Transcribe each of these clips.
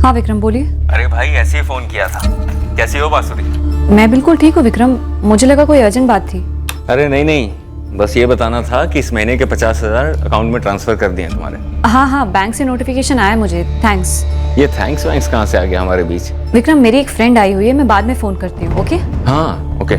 हाँ विक्रम बोलिए। अरे भाई ऐसे ही फोन किया था। कैसी हो बांसुरी? मैं बिल्कुल ठीक हूँ विक्रम, मुझे लगा कोई अर्जेंट बात थी। अरे नहीं नहीं, बस ये बताना था कि इस महीने के 50,000 अकाउंट में ट्रांसफर कर दिए तुम्हारे। हाँ हाँ, बैंक से नोटिफिकेशन आया मुझे, थैंक्स। ये थैंक्स वैंक्स कहाँ से आ गया हमारे बीच? विक्रम मेरी एक फ्रेंड आई हुई है, मैं बाद में फोन करती हूँ, ओके? हाँ okay.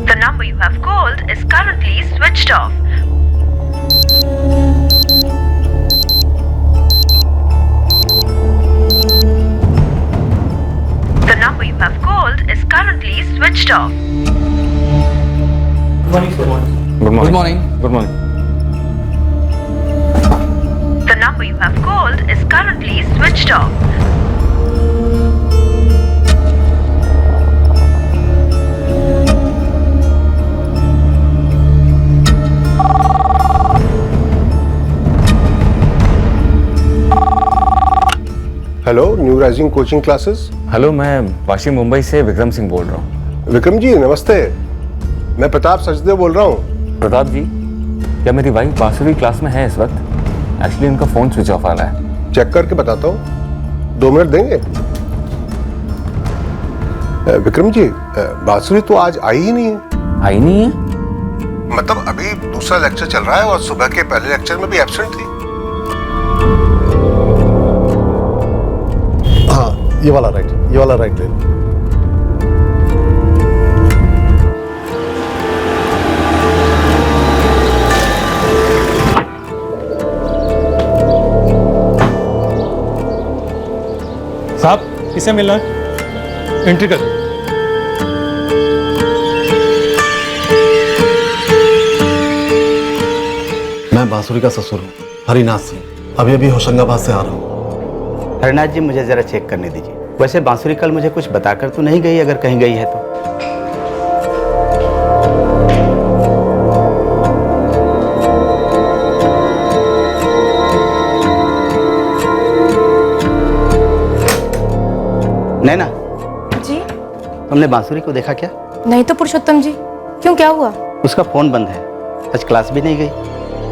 The number you have called is currently switched off. The number you have called is currently switched off. Good morning. Good morning. The number you have called is currently switched off. Hello, new rising coaching classes. Hello, मैं वाशी मुंबई से विक्रम सिंह बोल रहा हूँ। विक्रम जी नमस्ते, मैं प्रताप सचदेव बोल रहा हूँ। प्रताप जी, क्या मेरी वाइफ बांसुरी क्लास में है इस वक्त? एक्चुअली उनका फोन स्विच ऑफ आ रहा है। चेक करके बताता हूँ, 2 मिनट देंगे? विक्रम जी, बांसुरी तो आज आई ही नहीं है। आई नहीं है? मतलब अभी दूसरा लेक्चर चल रहा है और सुबह के पहले लेक्चर में भी एब्सेंट थी। हाँ, ये वाला राइट ले। साहब, किसे मिलना है? एंट्री कर। मैं बांसुरी का ससुर हूँ, हरिनाथ सिंह। अभी होशंगाबाद से आ रहा हूँ। हरिनाथ जी, मुझे जरा चेक करने दीजिए। वैसे बांसुरी कल मुझे कुछ बताकर तो नहीं गई, अगर कहीं गई है तो। नैना जी? तुमने बांसुरी को देखा क्या? नहीं तो पुरुषोत्तम जी, क्यों, क्या हुआ? उसका फोन बंद है, आज क्लास भी नहीं गई।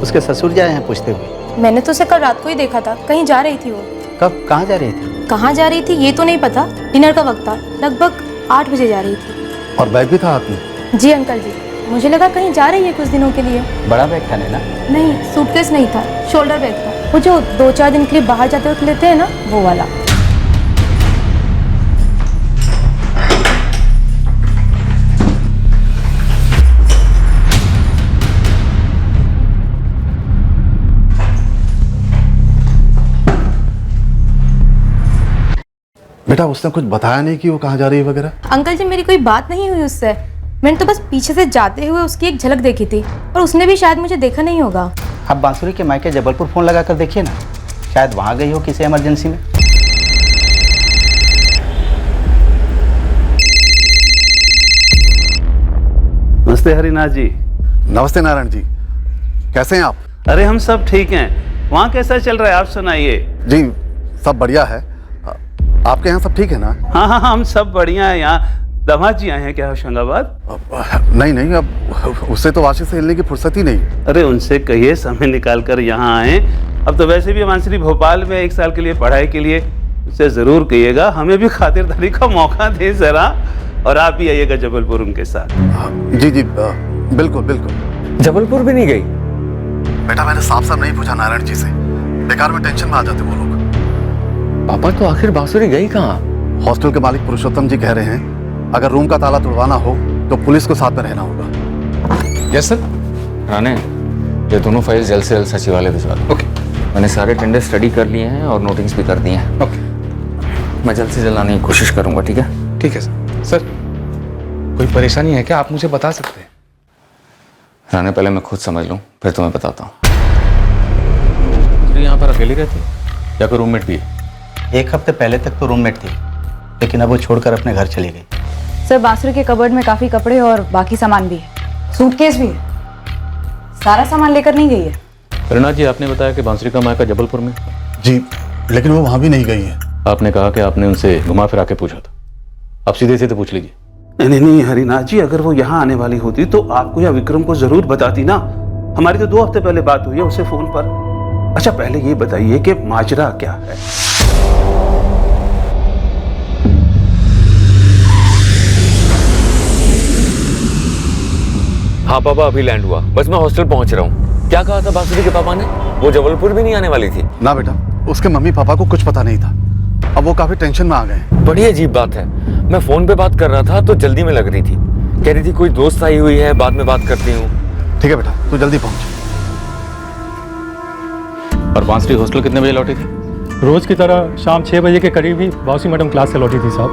उसके ससुर जाए हैं पूछते हुए। मैंने तो उसे कल रात को ही देखा था, कहीं जा रही थी वो। कब, कहाँ जा रही थी? कहाँ जा रही थी ये तो नहीं पता, डिनर का वक्त था, लगभग 8 बजे जा रही थी। और बैग भी था हाथ में? जी अंकल जी, मुझे लगा कहीं जा रही है कुछ दिनों के लिए। बड़ा बैग था नैना? नहीं, सूटकेस नहीं था, शोल्डर बैग था, वो जो 2-4 दिन के लिए बाहर जाते वक्त लेते हैं ना, वो वाला। बेटा, उसने कुछ बताया नहीं कि वो कहाँ जा रही है वगैरह? अंकल जी, मेरी कोई बात नहीं हुई उससे। मैंने तो बस पीछे से जाते हुए उसकी एक झलक देखी थी, और उसने भी शायद मुझे देखा नहीं होगा। आप बांसुरी के मायके जबलपुर फोन लगा कर देखिए ना, शायद वहां गई हो किसी इमरजेंसी में। नमस्ते हरिनाथ जी। नमस्ते नारायण जी, कैसे हैं आप? अरे हम सब ठीक हैं। वहाँ कैसा चल रहा है, आप सुनाइए। जी सब बढ़िया है। आपके यहाँ सब ठीक है ना? हाँ हाँ, हम सब बढ़िया हैं। यहाँ दामाद जी आए हैं क्या होशंगाबाद? नहीं, अब उससे तो वाशी से हिलने की फुर्सत ही नहीं। अरे उनसे कहिए समय निकाल कर यहाँ आए। अब तो वैसे भी बांसुरी भोपाल में 1 साल के लिए पढ़ाई के लिए, उससे ज़रूर कहिएगा हमें भी खातिरदारी का मौका दे ज़रा, और आप भी आइएगा जबलपुर उनके साथ। जी बिल्कुल। जबलपुर भी नहीं गई? बेटा, मैंने साफ नहीं पूछा नारायण जी से, बेकार में टेंशन में आ जाते वो लोग। पापा तो आखिर बांसुरी गई कहाँ? हॉस्टल के मालिक पुरुषोत्तम जी कह रहे हैं अगर रूम का ताला तोड़वाना हो तो पुलिस को साथ में रहना होगा। Yes sir. राणे, ये दोनों फाइल जल्द से जल्द सचिवालय भिजवा दो। ओके। मैंने सारे टेंडर स्टडी कर लिए हैं और नोटिंग्स भी कर दिए हैं। ओके। मैं जल्द से जल्द आने की कोशिश करूंगा, ठीक है? ठीक है सर। सर, कोई परेशानी है क्या, आप मुझे बता सकते हैं? राणे, पहले मैं खुद समझ लूँ, फिर तुम्हें बताता हूँ। यहाँ पर अकेली रहती या कोई रूममेट भी है? 1 हफ्ते पहले तक तो रूममेट थी, लेकिन अब वो छोड़कर अपने घर चली गई। सर, बांसुरी के कबर्ड में काफी कपड़े और बाकी सामान भी है, सूटकेस भी है, सारा सामान लेकर नहीं गई है। हरिनाथ जी, आपने बताया कि बांसुरी का मायका जबलपुर में। जी, लेकिन वो वहां भी नहीं गई है। आपने कहा कि आपने उनसे घुमा फिरा के पूछा था। आप सीधे सीधे पूछ लीजिए। नहीं नहीं हरिनाथ जी, अगर वो यहाँ आने वाली होती तो आपको या विक्रम को जरूर बताती ना। हमारी तो 2 हफ्ते पहले बात हुई है उससे फोन पर। अच्छा पहले ये बताइए कि माजरा क्या है? हाँ पापा, अभी लैंड हुआ, बस मैं हॉस्टल पहुंच रहा हूँ। क्या कहा था बांसुरी के पापा ने? वो जबलपुर भी नहीं आने वाली थी? ना बेटा, उसके मम्मी पापा को कुछ पता नहीं था। अब वो काफी टेंशन में आ गए। बड़ी अजीब बात है। मैं फोन पे बात कर रहा था तो जल्दी में लग रही थी, कह रही थी कोई दोस्त आई हुई है, बाद में बात करती हूँ। ठीक है बेटा, तू जल्दी पहुंच। और बांसुरी हॉस्टल कितने बजे लौटी थी? रोज की तरह शाम 6 बजे के करीब ही बाउसी मैडम क्लास से लौटी थी साहब।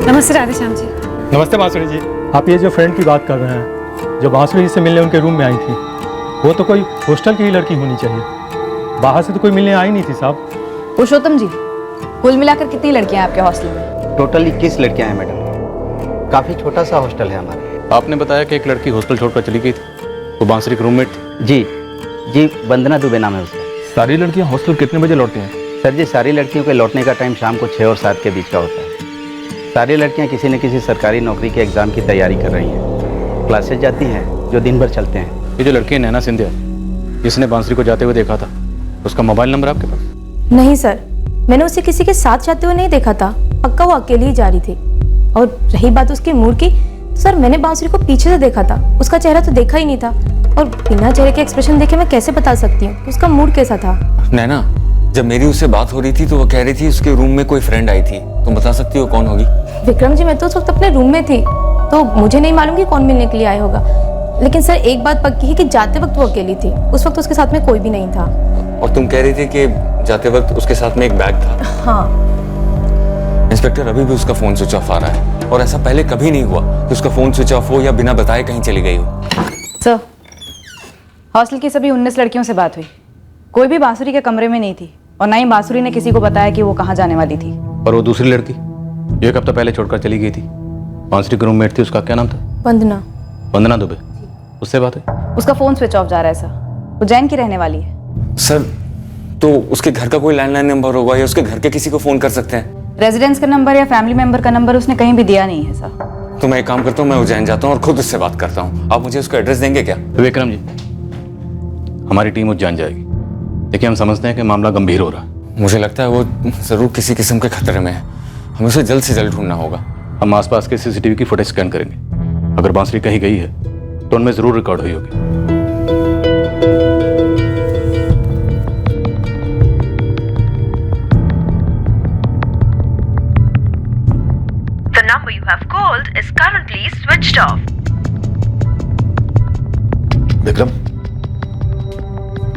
नमस्ते राधेश्याम जी। नमस्ते बांसुरी जी। आप ये जो फ्रेंड की बात कर रहे हैं, जो बांसुरी जी से मिलने उनके रूम में आई थी, वो तो कोई हॉस्टल की ही लड़की होनी चाहिए, बाहर से तो कोई मिलने आई नहीं थी साहब। पुरुषोत्तम जी, कुल मिलाकर कितनी लड़कियां हैं आपके हॉस्टल में? टोटल 21 लड़कियां हैं मैडम। काफ़ी छोटा सा हॉस्टल है हमारे। आपने बताया कि एक लड़की हॉस्टल छोड़कर चली गई थी, वो बांसुरी की रूममेट थी। जी, वंदना दुबे नाम है उसका। सारी लड़कियां हॉस्टल कितने बजे लौटती हैं? सर जी, सारी लड़कियों के लौटने का टाइम शाम को 6 और 7 के बीच का होता है। सारी लड़कियां किसी न किसी सरकारी नौकरी के एग्ज़ाम की तैयारी कर रही हैं। क्लासेज जाती हैं जो दिन भर चलते हैं। ये जो लड़की है नैना सिंधिया, जिसने बांसुरी को जाते हुए देखा था, उसका मोबाइल नंबर आपके पास? नहीं सर, मैंने उसे किसी के साथ जाते हुए नहीं देखा था। पक्का वो अकेली ही जा रही थी। और रही बात उसके मूड की, तो सर मैंने बांसुरी को पीछे से देखा था, उसका चेहरा तो देखा ही नहीं था। और बिना चेहरे के एक्सप्रेशन देखे मैं कैसे बता सकती हूँ उसका मूड कैसा था। नैना, जब मेरी उससे बात हो रही थी तो वो कह रही थी उसके रूम में कोई फ्रेंड आई थी। तुम बता सकती हो कौन होगी? विक्रम जी, मैं तो उस वक्त अपने रूम में थी, तो मुझे नहीं मालूम कि कौन मिलने के लिए आया होगा। लेकिन सर एक बात पक्की है कि जाते वक्त वो अकेली थी। उस वक्त उसके साथ में कोई भी नहीं था। और तुम कह रही थी कि जाते वक्त उसके साथ में एक बैग था। हाँ इंस्पेक्टर, अभी भी उसका फोन स्विच ऑफ आ रहा है, और ऐसा पहले कभी नहीं हुआ कि उसका फोन स्विच ऑफ हो या बिना बताए कहीं चली गई हो। सर, हॉस्टल की सभी 19 लड़कियों से बात हुई, कोई भी बांसुरी के कमरे में नहीं थी, और ना ही बांसुरी ने किसी को बताया कि वो कहाँ जाने वाली थी। और वो दूसरी लड़की 1 हफ्ता पहले छोड़कर चली गई थी, बांसुरी की रूममेट थी, उसका क्या नाम था? वंदना दुबे। उससे बात है? उसका फोन स्विच ऑफ जा रहा है सर। उज्जैन की रहने वाली है। सर, तो उसके घर का कोई लैंडलाइन नंबर होगा या उसके घर के किसी को फोन कर सकते हैं? रेजिडेंस का नंबर या फैमिली मेंबर का नंबर उसने कहीं भी दिया नहीं है सर। तो मैं एक काम करता हूँ, मैं उज्जैन जाता हूँ और खुद उससे बात करता हूँ। आप मुझे उसका एड्रेस देंगे क्या? विक्रम जी, हमारी टीम उज्जैन जाएगी, देखिए हम समझते हैं कि मामला गंभीर हो रहा है। मुझे लगता है वो जरूर किसी किस्म के खतरे में है। हमें उसे जल्द से जल्द ढूंढना होगा। हम आसपास के सीसीटीवी की फुटेज स्कैन करेंगे। अगर बांसुरी कहीं गई है तो उनमें जरूर रिकॉर्ड हुई होगी। The number you have called is currently switched off. Vikram,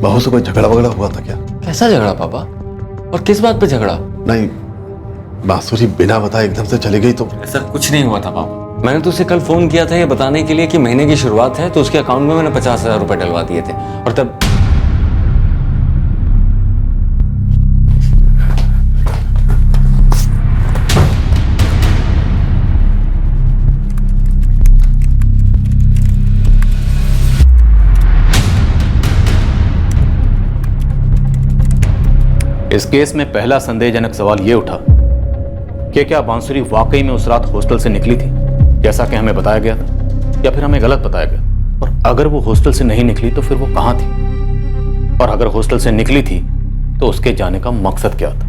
बहू से कोई झगड़ा वगड़ा हुआ था क्या? कैसा झगड़ा पापा? और किस बात पे झगड़ा? नहीं, बांसुरी बिना बताए एकदम से चली गई तो? ऐसा कुछ नहीं हुआ था पापा। मैंने तो उसे कल फोन किया था ये बताने के लिए कि महीने की शुरुआत है, तो उसके अकाउंट में मैंने 50,000 रुपए डलवा दिए थे। और तब इस केस में पहला संदेहजनक सवाल यह उठा कि क्या बांसुरी वाकई में उस रात हॉस्टल से निकली थी जैसा कि हमें बताया गया था, या फिर हमें गलत बताया गया? और अगर वो हॉस्टल से नहीं निकली तो फिर वो कहां थी? और अगर हॉस्टल से निकली थी तो उसके जाने का मकसद क्या था?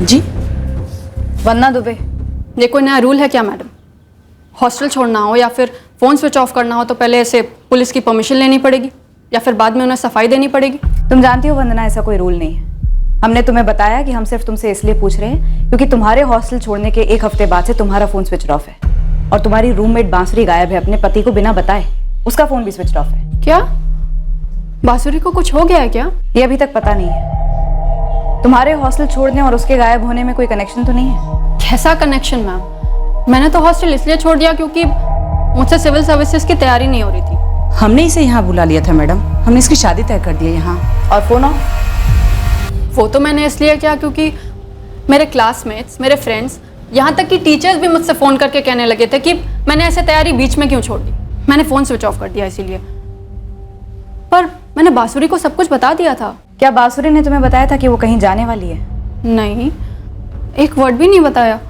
जी, वंदना दुबे। ये कोई नया रूल है क्या मैडम? हॉस्टल छोड़ना हो या फिर फ़ोन स्विच ऑफ करना हो तो पहले ऐसे पुलिस की परमिशन लेनी पड़ेगी या फिर बाद में उन्हें सफाई देनी पड़ेगी? तुम जानती हो वंदना, ऐसा कोई रूल नहीं है। हमने तुम्हें बताया कि हम सिर्फ तुमसे इसलिए पूछ रहे हैं क्योंकि तुम्हारे हॉस्टल छोड़ने के 1 हफ्ते बाद से तुम्हारा फोन स्विच ऑफ है, और तुम्हारी रूममेट बांसुरी गायब है अपने पति को बिना बताए। उसका फोन भी स्विच ऑफ है। क्या बांसुरी को कुछ हो गया है क्या? ये अभी तक पता नहीं है। तुम्हारे हॉस्टल छोड़ने और उसके गायब होने में कोई कनेक्शन तो नहीं है? कैसा कनेक्शन मैम? मैंने तो हॉस्टल इसलिए छोड़ दिया क्योंकि मुझसे सिविल सर्विसेज की तैयारी नहीं हो रही थी। हमने इसे यहाँ बुला लिया था मैडम, हमने इसकी शादी तय कर दी है यहाँ। और फोन ऑफ? वो तो मैंने इसलिए किया क्योंकि मेरे क्लासमेट्स, मेरे फ्रेंड्स, यहाँ तक कि टीचर्स भी मुझसे फ़ोन करके कहने लगे थे कि मैंने ऐसे तैयारी बीच में क्यों छोड़ दी। मैंने फ़ोन स्विच ऑफ कर दिया इसीलिए। पर मैंने बांसुरी को सब कुछ बता दिया था। क्या बांसुरी ने तुम्हें बताया था कि वो कहीं जाने वाली है? नहीं, एक वर्ड भी नहीं बताया।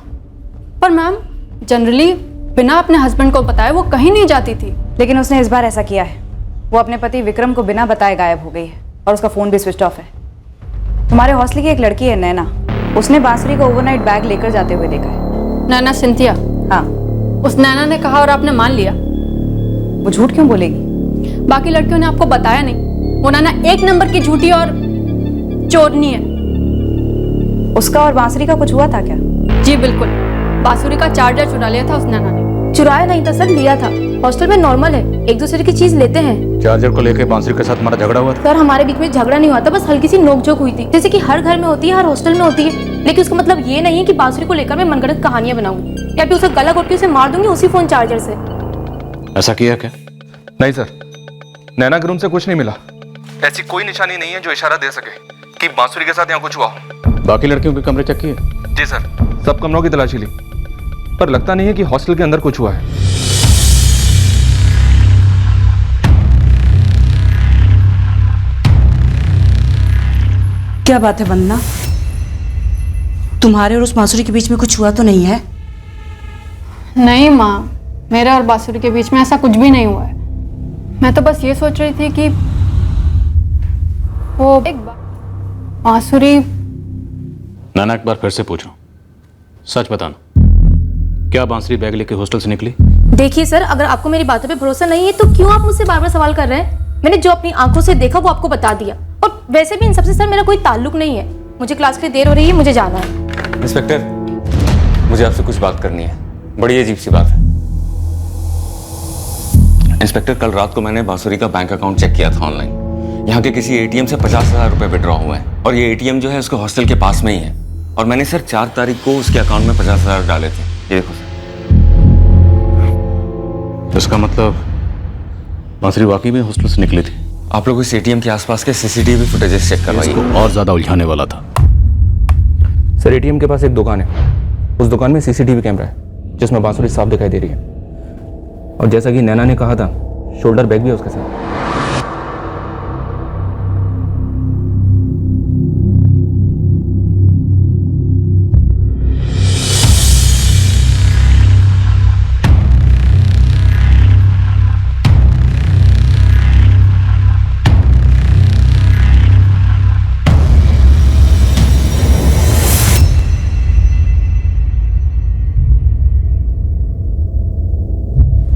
पर मैम, जनरली बिना अपने हस्बैंड को बताए वो कहीं नहीं जाती थी। लेकिन उसने इस बार ऐसा किया है। वो अपने पति विक्रम को बिना बताए गायब हो गई है और उसका फ़ोन भी स्विच ऑफ है। तुम्हारे हॉस्टल की एक लड़की है नैना, उसने बांसुरी को ओवरनाइट बैग लेकर जाते हुए देखा है। नैना सिंथिया? हाँ। उस नैना ने कहा और आपने मान लिया? वो झूठ क्यों बोलेगी? बाकी लड़कियों ने आपको बताया नहीं। वो नैना एक नंबर की झूठी और चोरनी है। उसका और बांसुरी का कुछ हुआ था क्या? जी बिल्कुल, बांसुरी का चार्जर चुरा लिया था उस नैना ने। चुराया नहीं था सर, लिया था। हॉस्टल में नॉर्मल है, एक दूसरे की चीज लेते हैं। चार्जर को लेकर बांसुरी के साथ हमारा झगड़ा हुआ था? सर हमारे बीच में झगड़ा नहीं हुआ था, बस हल्की सी नोकझोंक हुई थी, जैसे कि हर घर में होती है, हर हॉस्टल में होती है। लेकिन उसका मतलब ये नहीं है कि बांसुरी को लेकर मैं मनगढ़ंत कहानियां बनाऊंगी या फिर उसे गला घोट के उसे मार दूंगी उसी फोन चार्जर से। ऐसा किया क्या? नहीं सर, नैना के रूम से कुछ नहीं मिला। ऐसी कोई निशानी नहीं है जो इशारा दे सके कि बांसुरी के साथ यहाँ कुछ हुआ हो। बाकी लड़कियों के कमरे चेक किए? जी सर, सब कमरों की तलाशी ली, पर लगता नहीं है कि हॉस्टल के अंदर कुछ हुआ है। क्या बात है वंदना, तुम्हारे और उस बांसुरी के बीच में कुछ हुआ तो नहीं है? नहीं माँ, मेरे और बांसुरी के बीच में ऐसा कुछ भी नहीं हुआ है। मैं तो बस ये सोच रही थी कि वो एक बांसुरी। नाना एक बार फिर से पूछो, सच बताना, क्या बांसुरी बैग लेके हॉस्टल से निकली? देखिए सर, अगर आपको मेरी बातों पे भरोसा नहीं है तो क्यों आप मुझसे बार बार सवाल कर रहे हैं? मैंने जो अपनी आंखों से देखा वो आपको बता दिया। और वैसे भी इन सबसे सर मेरा कोई ताल्लुक नहीं है। मुझे क्लास के लिए देर हो रही है, मुझे जाना है। इंस्पेक्टर, मुझे आपसे कुछ बात करनी है, बड़ी अजीब सी बात है। इंस्पेक्टर, कल रात को मैंने बांसुरी का बैंक अकाउंट चेक किया था ऑनलाइन। यहाँ के किसी एटीएम से 50,000 रुपए विड्रॉ हुए हैं और ये एटीएम जो है उसके हॉस्टल के पास में ही है। और मैंने सर 4 तारीख को उसके अकाउंट में 50,000 डाले थे। ये देखो सर। इसका मतलब बांसुरी वाकई में हॉस्टल से निकली थी। आप लोग इस एटीएम के आसपास के सीसीटीवी फुटेजेस चेक करवाइए। इसको और ज्यादा उलझाने वाला था। सर, एटीएम के पास एक दुकान है, उस दुकान में सीसीटीवी कैमरा है जिसमें बांसुरी साफ दिखाई दे रही है। और जैसा कि नैना ने कहा था, शोल्डर बैग भी है उसके साथ।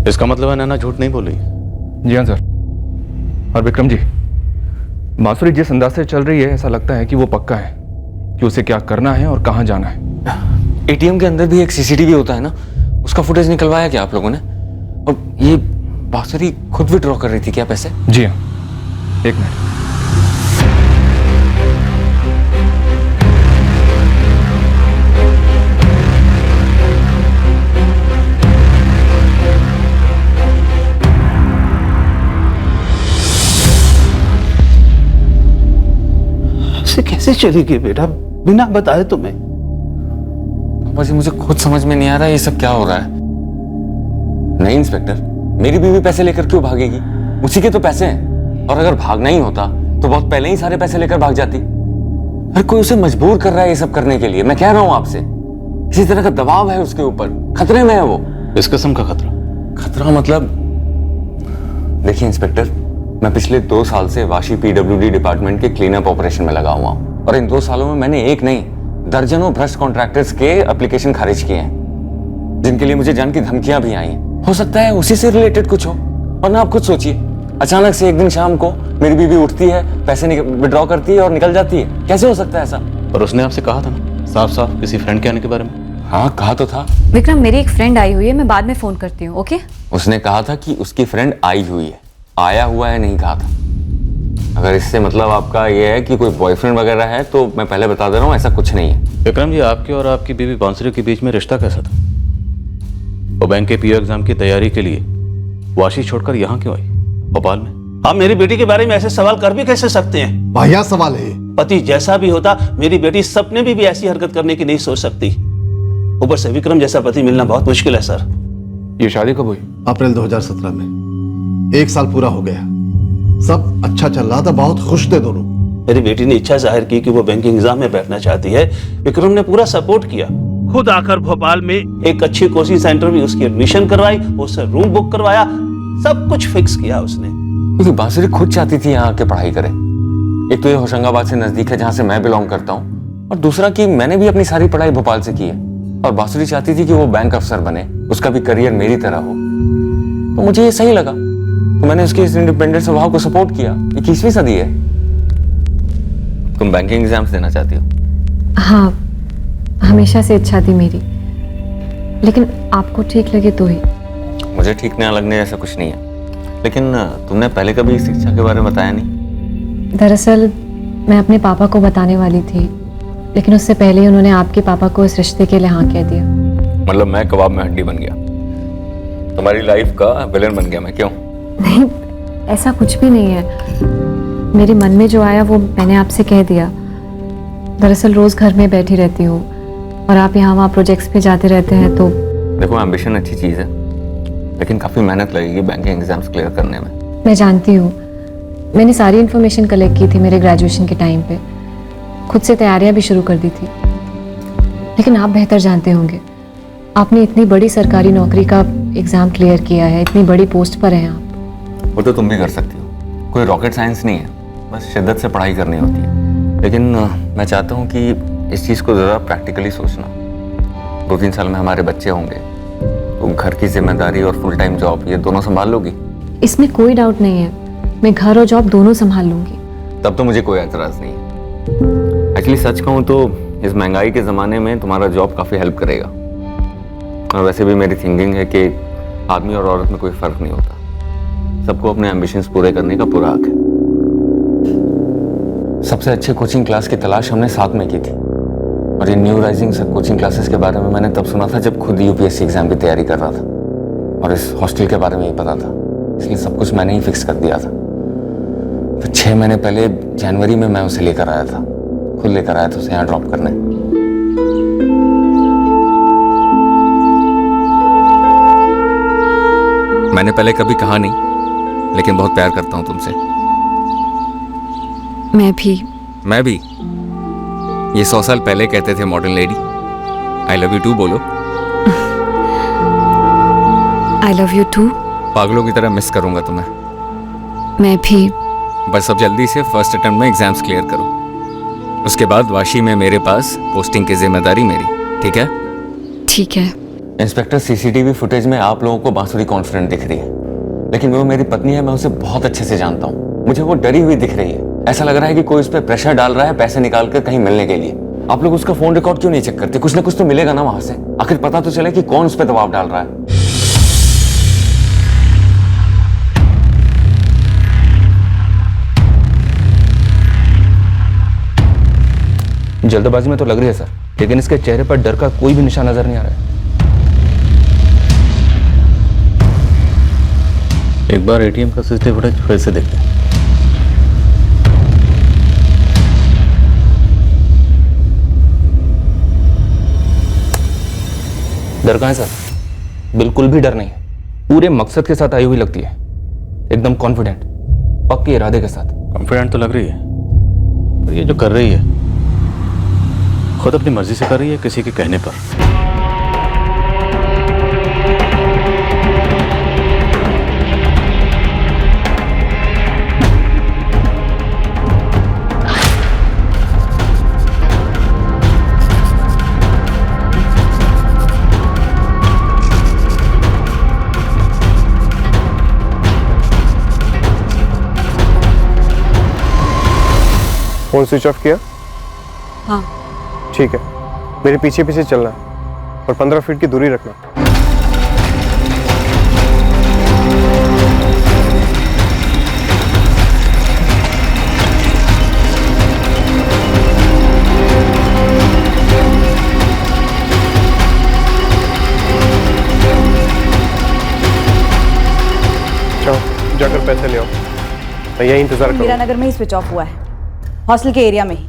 इसका मतलब है नैना झूठ नहीं बोल रही? जी हाँ सर। और विक्रम जी, बांसुरी जिस अंदाज से चल रही है, ऐसा लगता है कि वो पक्का है कि उसे क्या करना है और कहाँ जाना है। एटीएम के अंदर भी एक सीसीटीवी होता है ना, उसका फुटेज निकलवाया क्या आप लोगों ने? और ये बांसुरी खुद विड्रॉ कर रही थी क्या पैसे? जी हाँ, एक मिनट। ऐसे कैसे चली गई बेटा बिना बताए तुम्हें? पापा जी, मुझे खुद समझ में नहीं आ रहा ये सब क्या हो रहा है। नहीं इंस्पेक्टर, मेरी बीवी पैसे लेकर क्यों भागेगी? उसी के तो पैसे हैं, और अगर भागना ही होता तो बहुत पहले ही सारे पैसे लेकर भाग जाती। अरे कोई उसे मजबूर कर रहा है ये सब करने के लिए। मैं कह रहा हूं आपसे, किसी तरह का दबाव है उसके ऊपर, खतरे में है वो। इस किस्म का खतरा? खतरा मतलब, देखिए इंस्पेक्टर, मैं पिछले 2 साल से वाशी पीडब्ल्यूडी डिपार्टमेंट के क्लीन अप ऑपरेशन में लगा हुआ हूं, और इन 2 सालों में मैंने एक नहीं दर्जनों भ्रष्ट कॉन्ट्रैक्टर्स के एप्लीकेशन खारिज किए हैं, जिनके लिए मुझे जान की धमकियां भी आई हैं। हो सकता है उसी से रिलेटेड कुछ हो। और ना आप खुद सोचिए, अचानक से एक दिन शाम को मेरी बीवी उठती है, पैसे विड्रॉ करती है और निकल जाती है। कैसे हो सकता है ऐसा? और उसने आपसे कहा था ना साफ साफ किसी फ्रेंड के आने के बारे में? हाँ, कहा तो था। विक्रम, मेरी एक फ्रेंड आई हुई है, मैं बाद में फोन करती हूँ, ओके? उसने कहा था कि उसकी फ्रेंड आई हुई है, आया हुआ है नहीं कहा था। अगर इससे मतलब आपका ये है कि कोई बॉयफ्रेंड वगैरह है तो मैं पहले बता दे रहा हूँ, ऐसा कुछ नहीं है। विक्रम जी, आपके और आपकी बीवी बांसुरी के बीच में रिश्ता कैसा था? वो बैंक के पीओ एग्जाम की तैयारी के लिए वाशी छोड़कर यहाँ क्यों आई, भोपाल में? आप मेरी बेटी के बारे में ऐसे सवाल कर भी कैसे सकते हैं? वाहियात सवाल है। पति जैसा भी होता, मेरी बेटी सपने में भी ऐसी हरकत करने की नहीं सोच सकती। ऊपर से विक्रम जैसा पति मिलना बहुत मुश्किल है सर। ये शादी कब हुई? अप्रैल 2017 में। 1 साल पूरा हो गया। सब अच्छा चल रहा था, बहुत खुश थे दोनों। मेरी बेटी ने इच्छा जाहिर की कि वो बैंकिंग एग्जाम में बैठना चाहती है। विक्रम ने पूरा सपोर्ट किया, खुद आकर भोपाल में एक अच्छी कोचिंग सेंटर में उसकी एडमिशन करवाई, उससे रूम बुक करवाया, सब कुछ फिक्स किया उसने। क्योंकि बांसुरी खुद चाहती थी यहाँ आके पढ़ाई करे। एक तो ये होशंगाबाद से नजदीक है जहाँ से मैं बिलोंग करता हूँ, और दूसरा कि मैंने भी अपनी सारी पढ़ाई भोपाल से की है, और बांसुरी चाहती थी कि वो बैंक अफसर बने, उसका भी करियर मेरी तरह हो। तो मुझे ये सही लगा, तो मैंने उसके इस इंडिपेंडेंट स्वभाव को सपोर्ट किया। 21वीं सदी है, तुम बैंकिंग एग्जाम्स देना चाहती हो? हाँ, हमेशा से इच्छा थी मेरी, लेकिन आपको ठीक लगे तो ही। मुझे ठीक ना लगने जैसा कुछ नहीं है, लेकिन तुमने पहले कभी शिक्षा के बारे में बताया नहीं। दरअसल मैं अपने पापा को बताने वाली थी, लेकिन उससे पहले ही उन्होंने आपके पापा को इस रिश्ते के लिए हाँ कह दिया। मतलब मैं कबाब में हड्डी बन गया, तुम्हारी लाइफ का विलेन बन गया मैं? क्यों? नहीं, ऐसा कुछ भी नहीं है। मेरे मन में जो आया वो मैंने आपसे कह दिया। दरअसल रोज घर में बैठी रहती हूँ और आप यहाँ वहाँ प्रोजेक्ट्स पे जाते रहते हैं, तो देखो एम्बिशन अच्छी चीज है, लेकिन काफी मेहनत लगेगी बैंकिंग एग्जाम्स क्लियर करने में। मैं जानती हूँ, मैंने सारी इन्फॉर्मेशन कलेक्ट की थी मेरे ग्रेजुएशन के टाइम पे, खुद से तैयारियां भी शुरू कर दी थी। लेकिन आप बेहतर जानते होंगे, आपने इतनी बड़ी सरकारी नौकरी का एग्जाम क्लियर किया है, इतनी बड़ी पोस्ट पर हैं आप। वो तो तुम भी कर सकती हो, कोई रॉकेट साइंस नहीं है, बस शिद्दत से पढ़ाई करनी होती है। लेकिन मैं चाहता हूँ कि इस चीज़ को ज़रा प्रैक्टिकली सोचना। 2-3 साल में हमारे बच्चे होंगे, तो घर की जिम्मेदारी और फुल टाइम जॉब ये दोनों संभाल लोगी? इसमें कोई डाउट नहीं है, मैं घर और जॉब दोनों संभाल लूंगी। तब तो मुझे कोई एतराज़ नहीं है। एक्चुअली सच कहूँ तो इस महंगाई के ज़माने में तुम्हारा जॉब काफ़ी हेल्प करेगा, और वैसे भी मेरी थिंकिंग है कि आदमी और औरत में कोई फ़र्क नहीं होता, सबको अपने एम्बिशंस पूरे करने का पूरा हक है। सबसे अच्छे कोचिंग क्लास की तलाश हमने साथ में की थी, और ये न्यू राइजिंग कोचिंग क्लासेस के बारे में मैंने तब सुना था जब खुद यूपीएससी एग्जाम की तैयारी कर रहा था, और इस हॉस्टल के बारे में ही पता था, इसलिए सब कुछ मैंने ही फिक्स कर दिया था। तो 6 महीने पहले जनवरी में मैं उसे लेकर आया था, खुद लेकर आया था उसे यहाँ ड्रॉप करने। मैंने पहले कभी कहा नहीं, लेकिन बहुत प्यार करता हूँ तुमसे। मैं भी। ये 100 साल पहले कहते थे modern lady. I love you too बोलो। I love you too. पागलों की तरह मिस करूंगा तुम्हें। मैं भी। बस अब जल्दी से फर्स्ट अटेम्प्ट में एग्जाम्स क्लियर करो, उसके बाद वाशी में मेरे पास पोस्टिंग की जिम्मेदारी मेरी, ठीक है? ठीक है। इंस्पेक्टर, सीसीटीवी फुटेज में आप लोगों को बांसुरी कॉन्फिडेंट दिख रही है, लेकिन वो मेरी पत्नी है, मैं उसे बहुत अच्छे से जानता हूँ। मुझे वो डरी हुई दिख रही है, ऐसा लग रहा है कि कोई उस पर प्रेशर डाल रहा है पैसे निकाल कर कहीं मिलने के लिए। आप लोग उसका फोन रिकॉर्ड क्यों नहीं चेक करते? कुछ ना कुछ तो मिलेगा ना वहां से, आखिर पता तो चले कि कौन उस पर दबाव डाल रहा है। जल्दबाजी में तो लग रही है सर, लेकिन इसके चेहरे पर डर का कोई भी निशान नजर नहीं आ रहा है। एक बार एटीएम का सीसीटीवी फुटेज फिर से देखते हैं। डर कहाँ है सर? बिल्कुल भी डर नहीं है, पूरे मकसद के साथ आई हुई लगती है, एकदम कॉन्फिडेंट, पक्के इरादे के साथ। कॉन्फिडेंट तो लग रही है, पर ये जो कर रही है खुद अपनी मर्जी से कर रही है, किसी के कहने पर। फोन स्विच ऑफ किया? हाँ। ठीक है, मेरे पीछे पीछे चलना है और 15 फीट की दूरी रखना। चलो जाकर पैसे ले आओ, मैं यही इंतजार करूंगा। मीरा नगर में ही स्विच ऑफ हुआ है, हॉस्टल के एरिया में ही।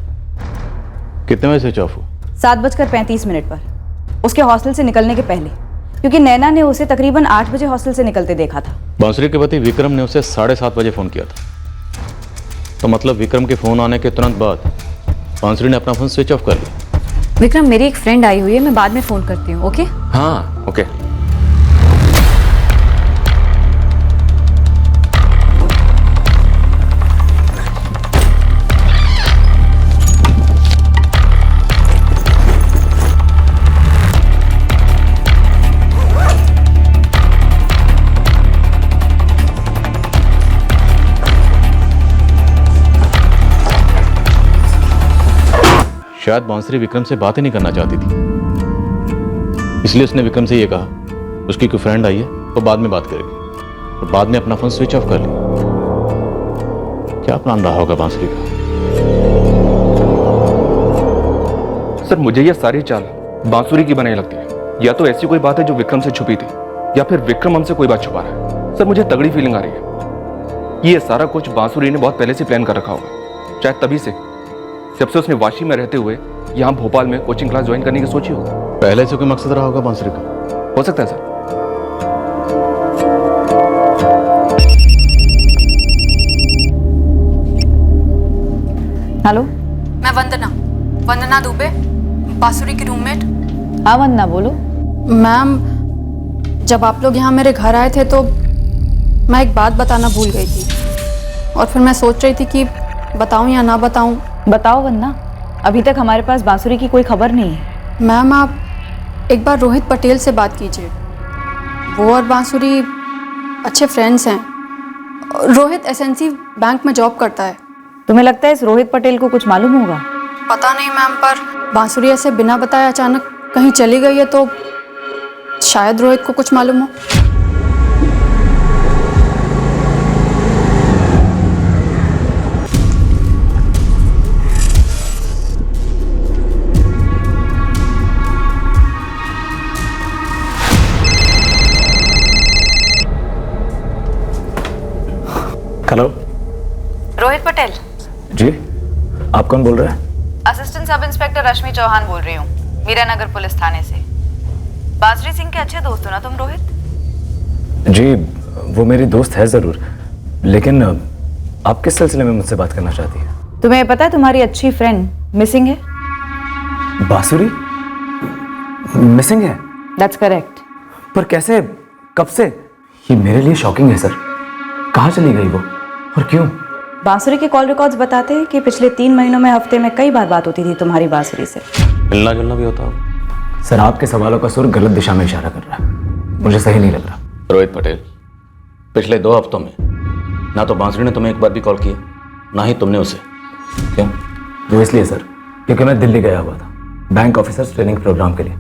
कितने बजे स्विच ऑफ हुआ? 7:35 पर, उसके हॉस्टल से निकलने के पहले, क्योंकि नैना ने उसे तकरीबन 8 बजे हॉस्टल से निकलते देखा था। बांसुरी के पति विक्रम ने उसे 7:30 बजे फ़ोन किया था, तो मतलब विक्रम के फ़ोन आने के तुरंत बाद बांसुरी ने अपना फ़ोन स्विच ऑफ कर लिया। विक्रम, मेरी एक फ्रेंड आई हुई है, मैं बाद में फ़ोन करती हूँ, ओके? हाँ ओके। शायद बांसुरी विक्रम से बात ही नहीं करना चाहती थी, इसलिए उसने विक्रम से ये कहा उसकी कोई फ्रेंड आई है तो बाद में बात करेगी, और बाद में अपना फोन स्विच ऑफ कर लिया। क्या प्लान रहा होगा बांसुरी का? सर मुझे यह सारी चाल बांसुरी की बनाई लगती है। या तो ऐसी कोई बात है जो विक्रम से छुपी थी, या फिर विक्रम हमसे कोई बात छुपा रहा है। सर मुझे तगड़ी फीलिंग आ रही है ये सारा कुछ बांसुरी ने बहुत पहले से प्लान कर रखा होगा। शायद तभी से जब से उसने वाशी में रहते हुए यहाँ भोपाल में कोचिंग क्लास ज्वाइन करने की सोची होगी। पहले से कोई मकसद रहा होगा बांसुरी का? हो सकता है सर। हेलो, मैं वंदना दुबे, बांसुरी की रूममेट। हाँ वंदना, बोलो। मैम, जब आप लोग यहाँ मेरे घर आए थे तो मैं एक बात बताना भूल गई थी, और फिर मैं सोच रही थी कि बताऊं या ना बताऊं। बताओ वंदना, अभी तक हमारे पास बांसुरी की कोई खबर नहीं है। मैम, आप एक बार रोहित पटेल से बात कीजिए, वो और बांसुरी अच्छे फ्रेंड्स हैं। रोहित एसएनसी बैंक में जॉब करता है। तुम्हें लगता है इस रोहित पटेल को कुछ मालूम होगा? पता नहीं मैम, पर बांसुरी ऐसे बिना बताए अचानक कहीं चली गई है तो शायद रोहित को कुछ मालूम हो। हेलो, रोहित पटेल जी, आप कौन बोल रहे हैं? असिस्टेंट सब इंस्पेक्टर रश्मि चौहान बोल रही हूँ, मीरानगर पुलिस थाने से। बांसुरी सिंह के अच्छे दोस्त हो ना तुम, रोहित? जी, वो मेरी दोस्त है जरूर, लेकिन आप किस सिलसिले में मुझसे बात करना चाहती हैं? तुम्हें पता है तुम्हारी अच्छी फ्रेंड मिसिंग है? बांसुरी मिसिंग है? That's correct. पर कैसे, कब से? ये मेरे लिए शॉकिंग है सर। कहाँ चली गई वो और क्यों? बांसुरी के कॉल रिकॉर्ड्स बताते हैं कि पिछले 3 महीनों में हफ्ते में कई बार बात होती थी तुम्हारी बांसुरी से। मिलना जुलना भी होता होगा? सर आपके सवालों का सुर गलत दिशा में इशारा कर रहा है, मुझे सही नहीं लग रहा। रोहित पटेल, पिछले 2 हफ्तों में ना तो बांसुरी ने तुम्हें एक बार भी कॉल किया, ना ही तुमने उसे। क्यों? वो इसलिए सर क्योंकि मैं दिल्ली गया हुआ था बैंक ऑफिसर्स ट्रेनिंग प्रोग्राम के लिए,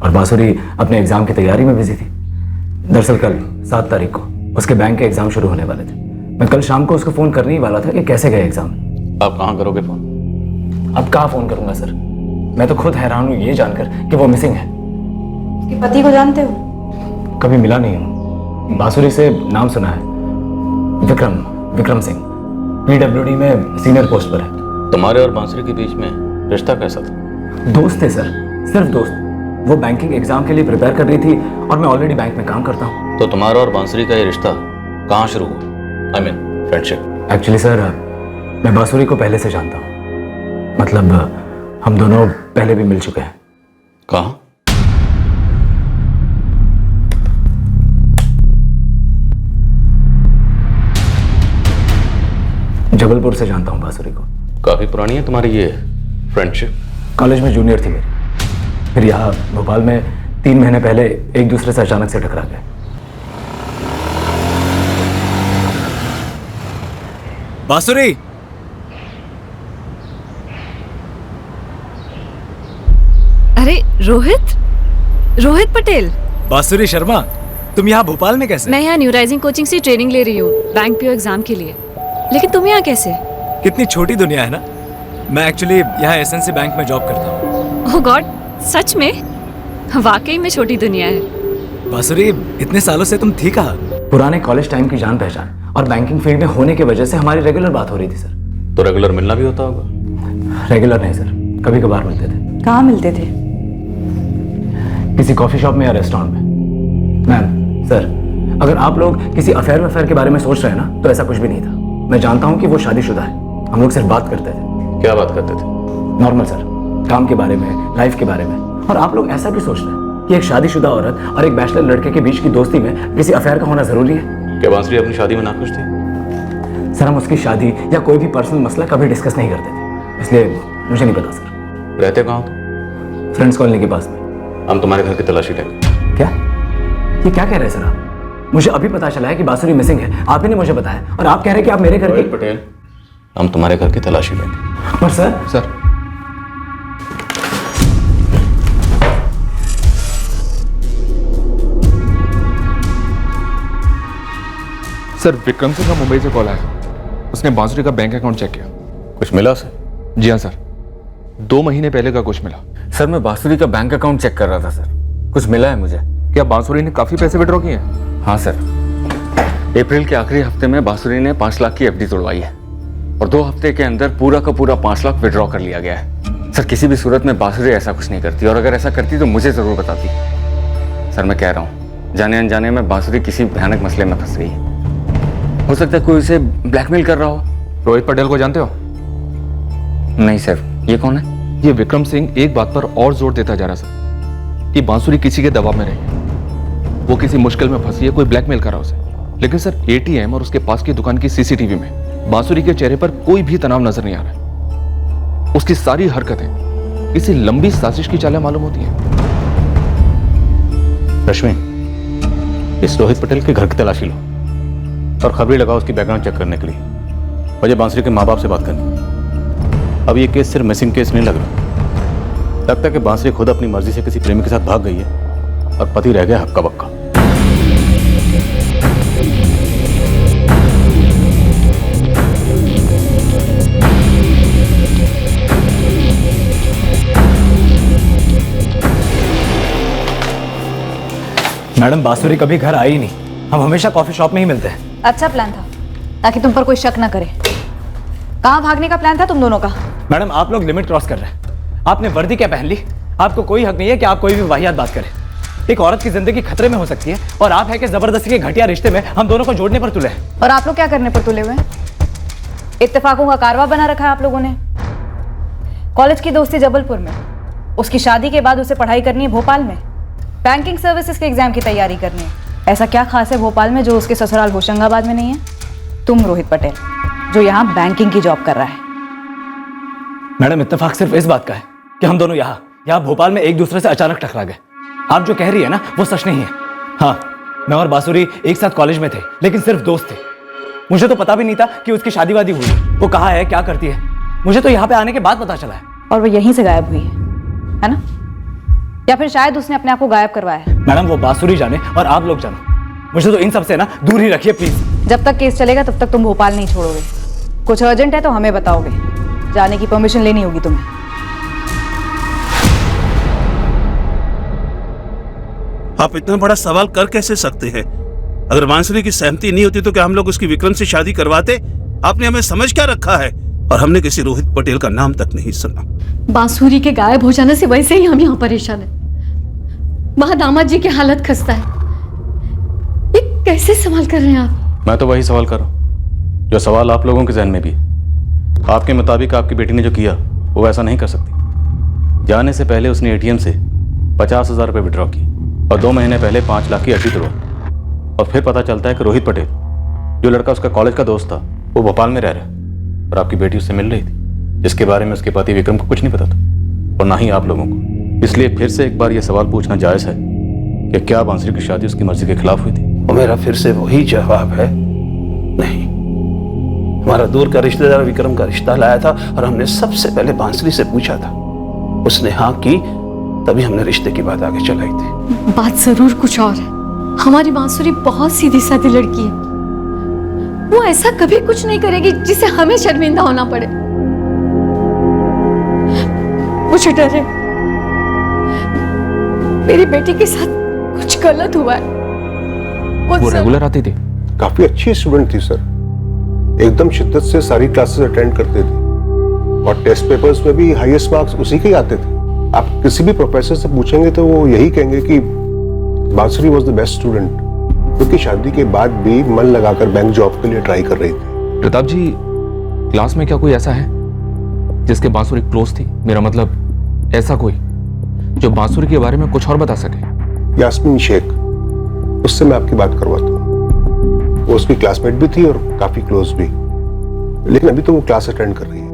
और बांसुरी अपने एग्जाम की तैयारी में बिजी थी। दरअसल कल 7 तारीख को उसके बैंक के एग्जाम शुरू होने वाले थे। मैं कल शाम को उसको फोन करने ही वाला था कि कैसे गए एग्जाम। आप कहाँ करोगे फोन? अब कहाँ फोन करूंगा सर, मैं तो खुद हैरान हूँ ये जानकर कि वो मिसिंग है। उसके पति को जानते हो? कभी मिला नहीं हूँ, बांसुरी से नाम सुना है। विक्रम सिंह PWD में सीनियर पोस्ट पर है। तुम्हारे और बांसुरी के बीच में रिश्ता कैसा था? दोस्त थे सर, सिर्फ दोस्त। वो बैंकिंग एग्जाम के लिए प्रिपेयर कर रही थी और मैं ऑलरेडी बैंक में काम करता हूँ। तो तुम्हारा और बांसुरी का ये रिश्ता कहाँ शुरू हुआ? I mean friendship. Actually sir मैं बांसुरी को पहले से जानता हूँ, मतलब हम दोनों पहले भी मिल चुके हैं। कहाँ? जबलपुर से जानता हूँ बांसुरी को। काफी पुरानी है तुम्हारी ये फ्रेंडशिप? कॉलेज में जूनियर थी मेरी, फिर यहाँ भोपाल में 3 महीने पहले एक दूसरे से अचानक से टकरा गए। बांसुरी, अरे रोहित पटेल। बांसुरी शर्मा, तुम यहाँ भोपाल में कैसे? मैं यहाँ न्यू राइजिंग कोचिंग से ट्रेनिंग ले रही हूँ बैंक पीओ एग्जाम के लिए। लेकिन तुम यहाँ कैसे? कितनी छोटी दुनिया है ना। मैं एक्चुअली यहाँ एसएनसी बैंक में जॉब करता हूँ। ओह गॉड, सच में? वाकई में छोटी दुनिया है। बांसुरी, इतने सालों से तुम थी कहाँ? पुराने कॉलेज टाइम की जान पहचान और बैंकिंग फील्ड में होने की वजह से हमारी रेगुलर बात हो रही थी सर। तो रेगुलर मिलना भी होता होगा? रेगुलर नहीं सर, कभी कभार मिलते थे। कहाँ मिलते थे? किसी कॉफी शॉप में या रेस्टोरेंट में। मैम, सर, अगर आप लोग किसी अफेयर के बारे में सोच रहे हैं ना, तो ऐसा कुछ भी नहीं था। मैं जानता हूँ कि वो शादीशुदा है। हम लोग सिर्फ बात करते थे। क्या बात करते थे? नॉर्मल सर, काम के बारे में, लाइफ के बारे में। और आप लोग ऐसा भी सोच रहे हैं कि एक शादीशुदा औरत और एक बैचलर लड़के के बीच की दोस्ती में किसी अफेयर का होना जरूरी है? क्या बांसुरी अपनी शादी में नाखुश थी? सर, हम उसकी शादी या कोई भी पर्सनल मसला कभी डिस्कस नहीं करते थे, इसलिए मुझे नहीं पता सर। रहते कहाँ हो? फ्रेंड्स कॉलोनी के पास में। हम तुम्हारे घर की तलाशी लेंगे। क्या? ये क्या कह रहे हैं सर आप? मुझे अभी पता चला है कि बांसुरी मिसिंग है, आप ही ने मुझे बताया, और आप कह रहे हैं कि आप मेरे घर की। पटेल, हम तुम्हारे घर की तलाशी लेंगे। पर सर सर, विक्रम सिंह का मुंबई से कॉल आया। उसने बांसुरी का बैंक अकाउंट चेक किया। कुछ मिला सर? जी हाँ सर, 2 महीने पहले का कुछ मिला। सर, मैं बांसुरी का बैंक अकाउंट चेक कर रहा था सर, कुछ मिला है मुझे। क्या बांसुरी ने काफी पैसे विड्रॉ किए हैं? हाँ सर, अप्रैल के आखिरी हफ्ते में बांसुरी ने 5 लाख की एफडी तोड़वाई है और 2 हफ्ते के अंदर पूरा का पूरा 5 लाख विड्रॉ कर लिया गया है। सर, किसी भी सूरत में बांसुरी ऐसा कुछ नहीं करती, और अगर ऐसा करती तो मुझे जरूर बताती। सर, मैं कह रहा हूँ, जाने अनजाने में बांसुरी किसी भयानक मसले में फंस गई है। हो सकता है कोई उसे ब्लैकमेल कर रहा हो। रोहित पटेल को जानते हो? नहीं सर, ये कौन है? ये विक्रम सिंह एक बात पर और जोर देता जा रहा सर कि बांसुरी किसी के दबाव में रही है। वो किसी मुश्किल में फंसी है, कोई ब्लैकमेल कर रहा उसे। लेकिन सर, एटीएम और उसके पास की दुकान की सीसीटीवी में बांसुरी के चेहरे पर कोई भी तनाव नजर नहीं आ रहा है। उसकी सारी हरकतें किसी लंबी साजिश की चालें मालूम होती हैं। रश्मि, इस रोहित पटेल के घर की तलाशी लो और खबरें लगाओ उसकी बैकग्राउंड चेक करने के लिए। मुझे बांसुरी के माँ बाप से बात करनी। अब ये केस सिर्फ मिसिंग केस नहीं लग रहा। लगता है कि बांसुरी खुद अपनी मर्जी से किसी प्रेमी के साथ भाग गई है और पति रह गया हक्का बक्का। मैडम, बांसुरी कभी घर आई ही नहीं। हम हमेशा कॉफी शॉप में ही मिलते हैं। अच्छा प्लान था, ताकि तुम पर कोई शक ना करे। कहाँ भागने का प्लान था तुम दोनों का? मैडम, आप लोग लिमिट क्रॉस कर रहे हैं। आपने वर्दी क्या पहन ली? आपको कोई हक नहीं है कि आप कोई भी वाहियात बात करें। एक औरत की जिंदगी खतरे में हो सकती है, और आप है कि जबरदस्ती के घटिया रिश्ते में हम दोनों को जोड़ने पर तुले हैं। और आप लोग क्या करने पर तुले हुए हैं? इत्तेफाकों का कारवा बना रखा है आप लोगों ने। कॉलेज की दोस्ती जबलपुर में, उसकी शादी के बाद उसे पढ़ाई करनी है भोपाल में, बैंकिंग सर्विसेज के एग्जाम की तैयारी करनी है। ऐसा क्या खास है भोपाल में जो उसके ससुराल होशंगाबाद में नहीं है? तुम रोहित पटेल, जो यहाँ बैंकिंग की जॉब कर रहा है। मैडम, इत्तेफाक सिर्फ इस बात का है कि हम दोनों यहाँ भोपाल में एक दूसरे से अचानक टकरा गए। आप जो कह रही है ना, वो सच नहीं है। हाँ, मैं और बांसुरी एक साथ कॉलेज में थे, लेकिन सिर्फ दोस्त थे। मुझे तो पता भी नहीं था कि उसकी शादी वादी हुई। वो कहाँ है, क्या करती है, मुझे तो यहाँ पे आने के बाद पता चला है। और वो यहीं से गायब हुई है ना? या फिर शायद उसने अपने आप को गायब करवाया है? मैडम, वो बांसुरी जाने और आप लोग जानो। मुझे तो इन सब से ना दूर ही रखिए प्लीज। जब तक केस चलेगा तब तक तुम भोपाल नहीं छोड़ोगे। कुछ अर्जेंट है तो हमें बताओगे। जाने की परमिशन लेनी होगी तुम्हें। आप इतना बड़ा सवाल कर कैसे सकते हैं? अगर बांसुरी की सहमति नहीं होती तो क्या हम लोग उसकी विक्रम से शादी करवाते? आपने हमें समझ क्या रखा है? और हमने किसी रोहित पटेल का नाम तक नहीं सुना। बांसुरी के गायब हो जाने से वैसे ही हम यहाँ परेशान हैं। वहां दामाद जी की हालत खस्ता है। ये कैसे सवाल कर रहे हैं आप? मैं तो वही सवाल कर रहा हूँ जो सवाल आप लोगों के जहन में भी है। आपके मुताबिक आपकी बेटी ने जो किया वो ऐसा नहीं कर सकती। जाने से पहले उसने एटीएम से 50,000 रुपये विड्रॉ की और 2 महीने पहले 5 लाख की एफडी तोड़वाई। और फिर पता चलता है कि रोहित पटेल, जो लड़का उसका कॉलेज का दोस्त था, वो भोपाल में रह रहा है और आपकी बेटी उससे मिल रही थी, जिसके बारे में उसके पति विक्रम को कुछ नहीं पता था और ना ही आप लोगों को। इसलिए फिर से एक बार यह सवाल पूछना जायज़ है कि क्या बांसुरी की शादी उसकी मर्जी के खिलाफ हुई थी? और मेरा फिर से वही जवाब है, नहीं। हमारा दूर का रिश्तेदार विक्रम का रिश्ता लाया था और हमने सबसे पहले बांसुरी से पूछा था। उसने हाँ की, तभी हमने रिश्ते की बात आगे चलाई थी। बात जरूर कुछ और है। हमारी बांसुरी बहुत सीधी सादी लड़की है। वो ऐसा कभी कुछ नहीं करेगी जिसे हमें शर्मिंदा होना पड़े। मुझे डर है मेरी बेटी के साथ कुछ गलत हुआ है। वो रेगुलर आती थी? काफी अच्छी स्टूडेंट थी सर, एकदम शिद्दत से सारी क्लासेस अटेंड करते थे और टेस्ट पेपर्स में भी हाईएस्ट मार्क्स उसी के ही आते थे। आप किसी भी प्रोफेसर से पूछेंगे तो वो यही कहेंगे कि बांसुरी वॉज द बेस्ट स्टूडेंट, क्योंकि शादी के बाद भी मन लगाकर बैंक जॉब के लिए ट्राई कर रही थी। प्रताप जी, क्लास में क्या कोई ऐसा है जिसके बांसुरी क्लोज थी? मेरा मतलब ऐसा कोई जो बांसुरी के बारे में कुछ और बता सके। यास्मीन शेख, उससे मैं आपकी बात करवाता हूँ। वो उसकी क्लासमेट भी थी और काफी क्लोज भी, लेकिन अभी तो वो क्लास अटेंड कर रही है।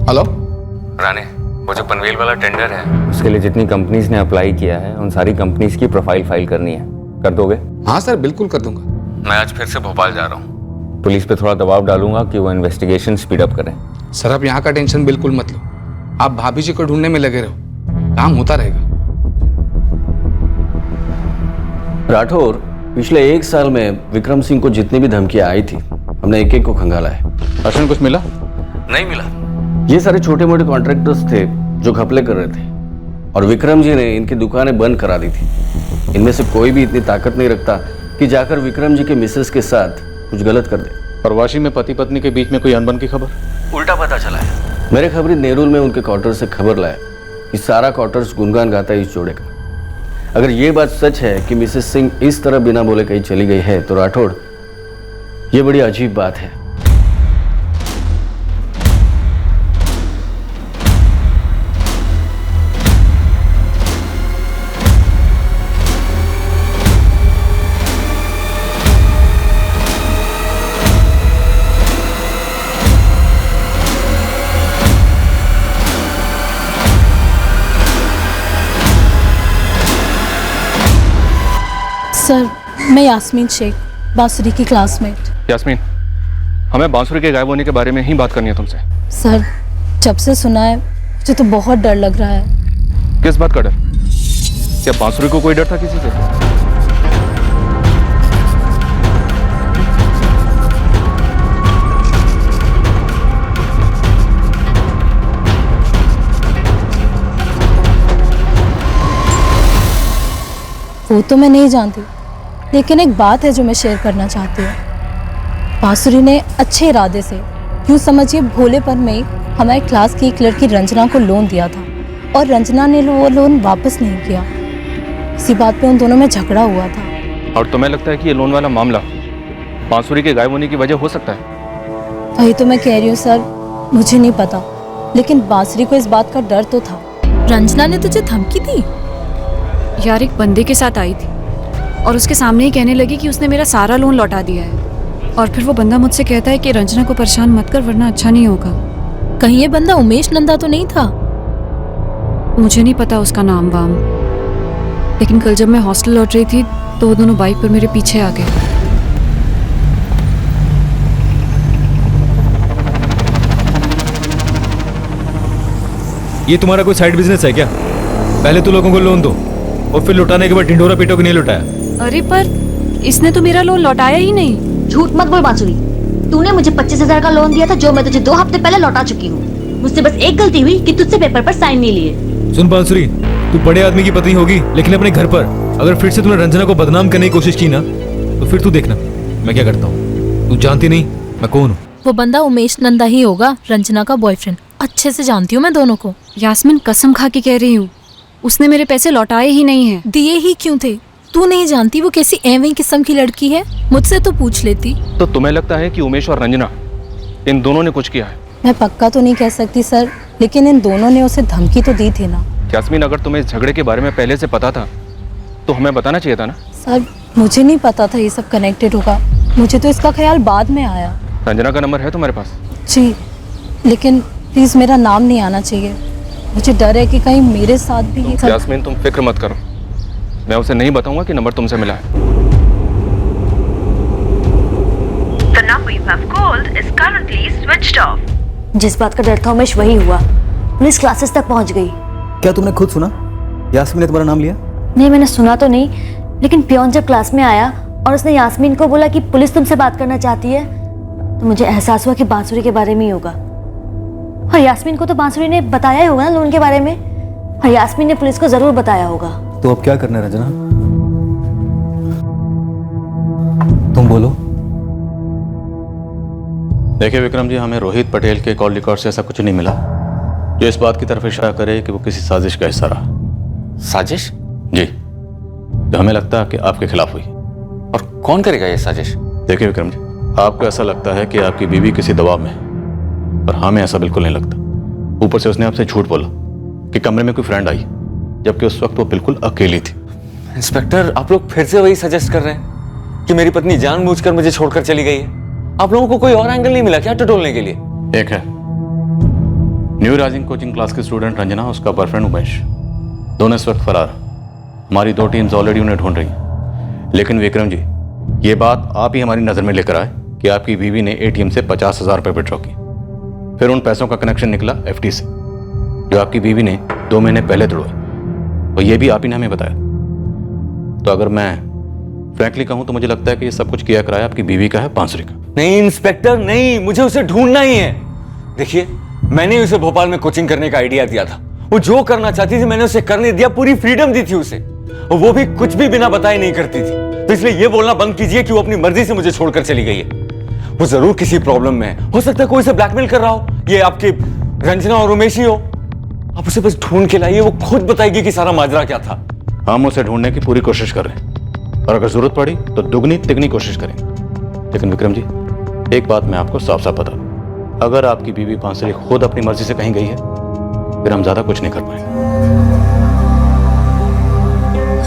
हेलो राणे, वो जो पनवेल वाला टेंडर है उसके लिए जितनी कंपनीज ने अप्लाई किया है उन सारी कंपनीज की प्रोफाइल फाइल करनी है, कर दोगे? हाँ सर, बिल्कुल कर दूंगा। मैं आज फिर से भोपाल जा रहा हूँ, पुलिस पे थोड़ा दबाव डालूंगा कि वो इन्वेस्टिगेशन स्पीड अप करें। सर आप यहाँ का टेंशन बिल्कुल मत लो, आप भाभी जी को ढूंढने में लगे रहो, काम होता रहेगा। राठौर, पिछले 1 साल में विक्रम सिंह को जितनी भी धमकियां आई थी हमने एक एक को खंगाला है। अर्शन कुछ मिला? नहीं मिला। ये सारे छोटे मोटे कॉन्ट्रैक्टर्स थे जो घपले कर रहे थे और विक्रम जी ने इनकी दुकानें बंद करा दी थी। इनमें से कोई भी इतनी ताकत नहीं रखता कि जाकर विक्रम जी के मिसेस के साथ कुछ गलत कर दे। प्रवासी में पति पत्नी के बीच में कोई अनबन की खबर? उल्टा पता चला है। मेरे खबरी नेरुल में उनके क्वार्टर से खबर लाया कि सारा क्वार्टर्स गुनगान गाता है इस जोड़े का। अगर ये बात सच है कि मिसेस सिंह इस तरह बिना बोले कहीं चली गई है तो राठौड़, ये बड़ी अजीब बात है। सर, मैं यास्मीन शेख, बांसुरी की क्लासमेट। यास्मीन, हमें बांसुरी के गायब होने के बारे में ही बात करनी है तुमसे। सर, जब से सुना है मुझे तो बहुत डर लग रहा है। किस बात का डर? क्या बांसुरी को कोई डर था किसी से? वो तो मैं नहीं जानती, लेकिन एक बात है जो मैं शेयर करना चाहती हूँ। बांसुरी ने अच्छे इरादे से, यूँ समझिए भोलेपन में ही, हमारे क्लास की एक लड़की रंजना को लोन दिया था और रंजना ने वो लोन वापस नहीं किया। इसी बात पे उन दोनों में झगड़ा हुआ था। और तुम्हें लगता है कि ये लोन वाला मामला बांसुरी के गायब होने की वजह हो सकता है? वही तो मैं कह रही हूँ सर, मुझे नहीं पता, लेकिन बांसुरी को इस बात का डर तो था। रंजना ने तुझे धमकी दी? यार, एक बंदे के साथ आई थी और उसके सामने ही कहने लगी कि उसने मेरा सारा लोन लौटा दिया है। और फिर वो बंदा मुझसे कहता है कि रंजना को परेशान मत कर वरना अच्छा नहीं होगा। कहीं ये बंदा उमेश नंदा तो नहीं था? मुझे नहीं पता उसका नाम वाम, लेकिन कल जब मैं हॉस्टल लौट रही थी तो वो दोनों बाइक पर मेरे पीछे आ गए। ये तुम्हारा कोई साइड बिजनेस है क्या? पहले तो लोगों को लोन दो और फिर लौटाने के बाद ढिंडोरा पीटो कि नहीं लौटाया। अरे पर इसने तो मेरा लोन लौटाया ही नहीं। झूठ मत बोल बांसुरी, तूने मुझे 25,000 का लोन दिया था जो मैं तुझे 2 हफ्ते पहले लौटा चुकी हूँ। मुझसे बस एक गलती हुई कि तुझसे पेपर पर साइन नहीं लिए। सुन बांसुरी, तू बड़े आदमी की पत्नी होगी, लेकिन अपने घर पर अगर फिर से तुमने रंजना को बदनाम करने की कोशिश की ना तो फिर तू देखना मैं क्या करता हूँ। तू जानती नहीं मैं कौन हूँ। वो बंदा उमेश नंदा ही होगा, रंजना का बॉयफ्रेंड। अच्छे से जानती हूँ मैं दोनों को। यास्मीन, कसम खा के कह रही हूँ, उसने मेरे पैसे लौटाए ही नहीं है। दिए ही क्यों थे? तू नहीं जानती वो कैसी एवं किस्म की लड़की है? मुझसे तो पूछ लेती। तो तुम्हें लगता है कि उमेश और रंजना इन दोनों ने कुछ किया है? मैं पक्का तो नहीं कह सकती सर, लेकिन इन दोनों ने उसे धमकी तो दी थी ना। यास्मीन, अगर तुम्हें इस झगड़े के बारे में पहले से पता था तो हमें बताना चाहिए था ना। सर, मुझे नहीं पता था ये सब कनेक्टेड होगा, मुझे तो इसका ख्याल बाद में आया। रंजना का नंबर है तुम्हारे पास? जी, लेकिन प्लीज मेरा नाम नहीं आना चाहिए। मुझे डर है कि कहीं मेरे साथ भी ये सब... यास्मीन, तुम फिक्र मत करो, मैं उसे नहीं बताऊंगा कि नंबर तुमसे मिला है। The number you have called is currently switched off. जिस बात का डर था उमेश वही हुआ। पुलिस क्लासेस तक पहुंच गई। क्या तुमने खुद सुना यास्मीन ने तुम्हारा नाम लिया? नहीं, मैंने सुना तो नहीं, लेकिन पियोन जब क्लास में आया और उसने यास्मीन को बोला कि पुलिस तुमसे बात करना चाहती है, तो मुझे एहसास हुआ कि बांसुरी के बारे में ही होगा। और यास्मीन को तो बांसुरी ने बताया ही होगा ना लोन के बारे में। और यास्मीन ने पुलिस को जरूर बताया होगा। तो अब क्या करना है रंजना? तुम बोलो। देखिए विक्रम जी, हमें रोहित पटेल के कॉल रिकॉर्ड से ऐसा कुछ नहीं मिला जो इस बात की तरफ इशारा करे कि वो किसी साजिश का हिस्सा रहा। साजिश? जी, तो हमें लगता है कि आपके खिलाफ हुई। और कौन करेगा ये साजिश? देखिए विक्रम जी, आपको ऐसा लगता है कि आपकी बीवी किसी दबाव में है, पर हमें ऐसा बिल्कुल नहीं लगता। ऊपर से उसने आपसे झूठ बोला कि कमरे में कोई फ्रेंड आई, जबकि उस वक्त वो बिल्कुल अकेली थी। इंस्पेक्टर, आप लोग फिर से वही सजेस्ट कर रहे हैं कि मेरी पत्नी जानबूझकर मुझे छोड़कर चली गई है। आप लोगों को कोई और एंगल नहीं मिला क्या टटोलने के लिए? एक है न्यू राइजिंग कोचिंग क्लास की स्टूडेंट रंजना, उसका बॉयफ्रेंड उमेश, दोनों इस वक्त फरार। हमारी 2 टीम्स ऑलरेडी उन्हें ढूंढ रही हैं। लेकिन विक्रम जी, ये बात आप ही हमारी नज़र में लेकर आए कि आपकी बीवी ने ATM से 50,000 रुपये विड्रॉ की। फिर उन पैसों का कनेक्शन निकला FD से, जो आपकी बीवी ने 2 महीने पहले तोड़वाई, और ये भी आप ही ने हमें बताया। तो अगर मैं फ्रैंकली कहूँ तो मुझे लगता है कि ये सब कुछ किया कराया आपकी बीवी का है, बांसुरी का। नहीं इंस्पेक्टर, नहीं, मुझे उसे ढूंढना ही है। देखिए, मैंने उसे भोपाल में कोचिंग करने का आइडिया दिया था। वो जो करना चाहती थी मैंने उसे करने दिया, पूरी फ्रीडम दी थी उसे, और वो भी कुछ भी बिना बताए नहीं करती थी। तो इसलिए ये बोलना बंद कीजिए कि वो अपनी मर्जी से मुझे छोड़कर चली गई है। वो जरूर किसी प्रॉब्लम में है। हो सकता है कोई उसे ब्लैकमेल कर रहा हो, ये आपकी रंजना और उमेश ही हो। आप उसे बस ढूंढ के लाइए, वो खुद बताएगी कि सारा माजरा क्या था। हम उसे ढूंढने की पूरी कोशिश कर रहे हैं, और अगर जरूरत पड़ी तो दुगनी तिगनी कोशिश करेंगे। लेकिन विक्रम जी, एक बात मैं आपको साफ साफ बता दूं, अगर आपकी बीवी बांसुरी खुद अपनी मर्जी से कहीं गई है, फिर हम ज्यादा कुछ नहीं कर पाएंगे।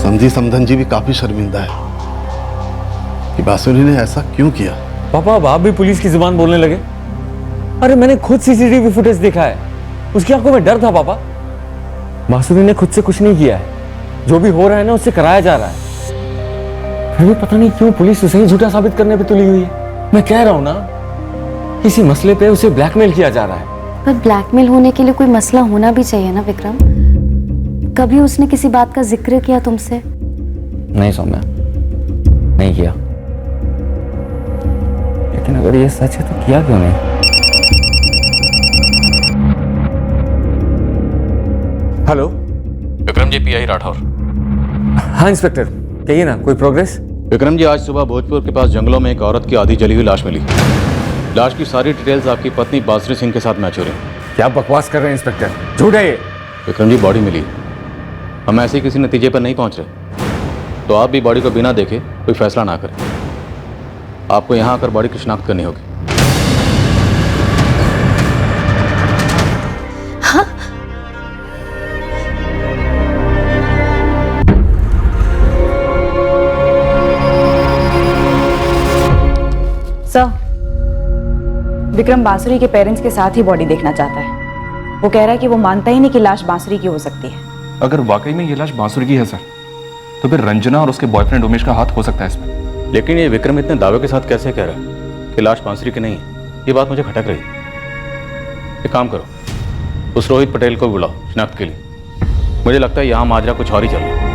समझी समधन जी भी काफी शर्मिंदा है कि बांसुरी ने ऐसा क्यों किया। पापा, अब आप भी पुलिस की जुबान बोलने लगे। अरे मैंने खुद CCTV फुटेज देखा है, उसकी आंखों में डर था पापा। बांसुरी ने खुद से कुछ नहीं किया है, जो भी हो रहा है ना उससे कराया जा रहा है। फिर भी पता नहीं क्यों पुलिस उसे ही झूठा साबित करने पे तुली हुई है। मैं कह रहा हूं ना, किसी मसले पे उसे ब्लैकमेल किया जा रहा है। पर ब्लैकमेल होने के लिए कोई मसला होना भी चाहिए ना विक्रम। कभी उसने किसी बात का जिक्र किया तुमसे? नहीं सौम्या, नहीं किया। लेकिन अगर ये सच है तो किया क्यों नहीं? Hello Vikram ji, PI Rathore. हाँ इंस्पेक्टर, कहिए ना, कोई प्रोग्रेस? विक्रम जी, आज सुबह भोजपुर के पास जंगलों में एक औरत की आधी जली हुई लाश मिली। लाश की सारी डिटेल्स आपकी पत्नी बांसुरी सिंह के साथ मैच हो रही हैं। क्या बकवास कर रहे हैं इंस्पेक्टर, झूठ है ये। विक्रम जी, बॉडी मिली, हम ऐसे किसी नतीजे पर नहीं पहुंच रहे, तो आप भी बॉडी को बिना देखे कोई फैसला ना करें। आपको यहाँ आकर बॉडी की शिनाख्त करनी होगी। हाँ? सर, विक्रम बांसुरी के पेरेंट्स के साथ ही बॉडी देखना चाहता है। वो कह रहा है कि वो मानता ही नहीं कि लाश बांसुरी की हो सकती है। अगर वाकई में ये लाश बांसुरी की है सर, तो फिर रंजना और उसके बॉयफ्रेंड उमेश का हाथ हो सकता है इसमें। लेकिन ये विक्रम इतने दावे के साथ कैसे कह रहा है कि लाश बांसुरी की नहीं है? ये बात मुझे खटक रही है। एक काम करो, उस रोहित पटेल को बुलाओ शिनाख्त के लिए। मुझे लगता है यहाँ माजरा कुछ और ही चल रहा है।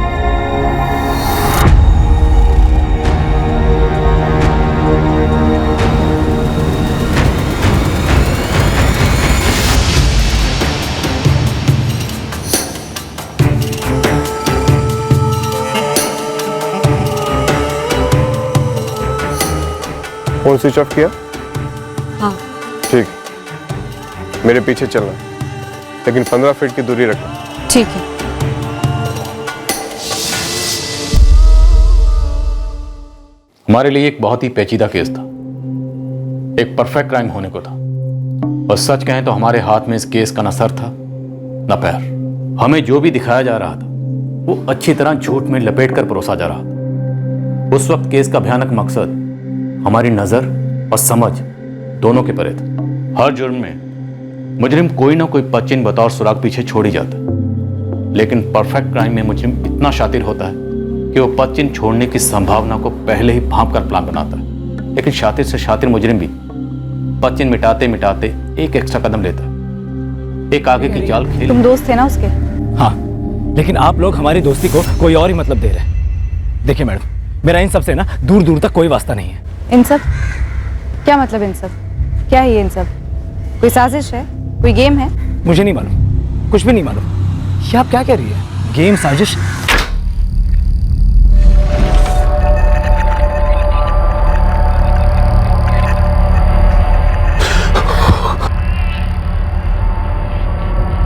फोन स्विच ऑफ किया? हाँ। ठीक, मेरे पीछे चलना, लेकिन 15 फीट की दूरी रखना। ठीक है। हमारे लिए एक बहुत ही पेचीदा केस था, एक परफेक्ट क्राइम होने को था, और सच कहें तो हमारे हाथ में इस केस का न सर था न पैर। हमें जो भी दिखाया जा रहा था वो अच्छी तरह झूठ में लपेट कर परोसा जा रहा था। उस वक्त केस का भयानक मकसद हमारी नजर और समझ दोनों के परे था। हर जुर्म में मुजरिम कोई ना कोई पच्चीन बतौर सुराग पीछे छोड़ ही जाता है, लेकिन परफेक्ट क्राइम में मुजरिम इतना शातिर होता है कि वो पच्चीन छोड़ने की संभावना को पहले ही भांप कर प्लान बनाता है। लेकिन शातिर से शातिर मुजरिम भी पच्चीन मिटाते मिटाते एक एक्स्ट्रा कदम लेता है, एक आगे की चाल खेल। तुम दोस्त थे ना उसके? हाँ, लेकिन आप लोग हमारी दोस्ती को कोई और ही मतलब दे रहे हैं। देखिए मैडम, मेरा इन सब से ना दूर दूर तक कोई वास्ता नहीं है। इन सब? क्या मतलब इन सब? क्या है ये इन सब? कोई साजिश है? कोई गेम है? मुझे नहीं मालूम, कुछ भी नहीं मालूम। ये आप क्या कह रही है? गेम, साजिश?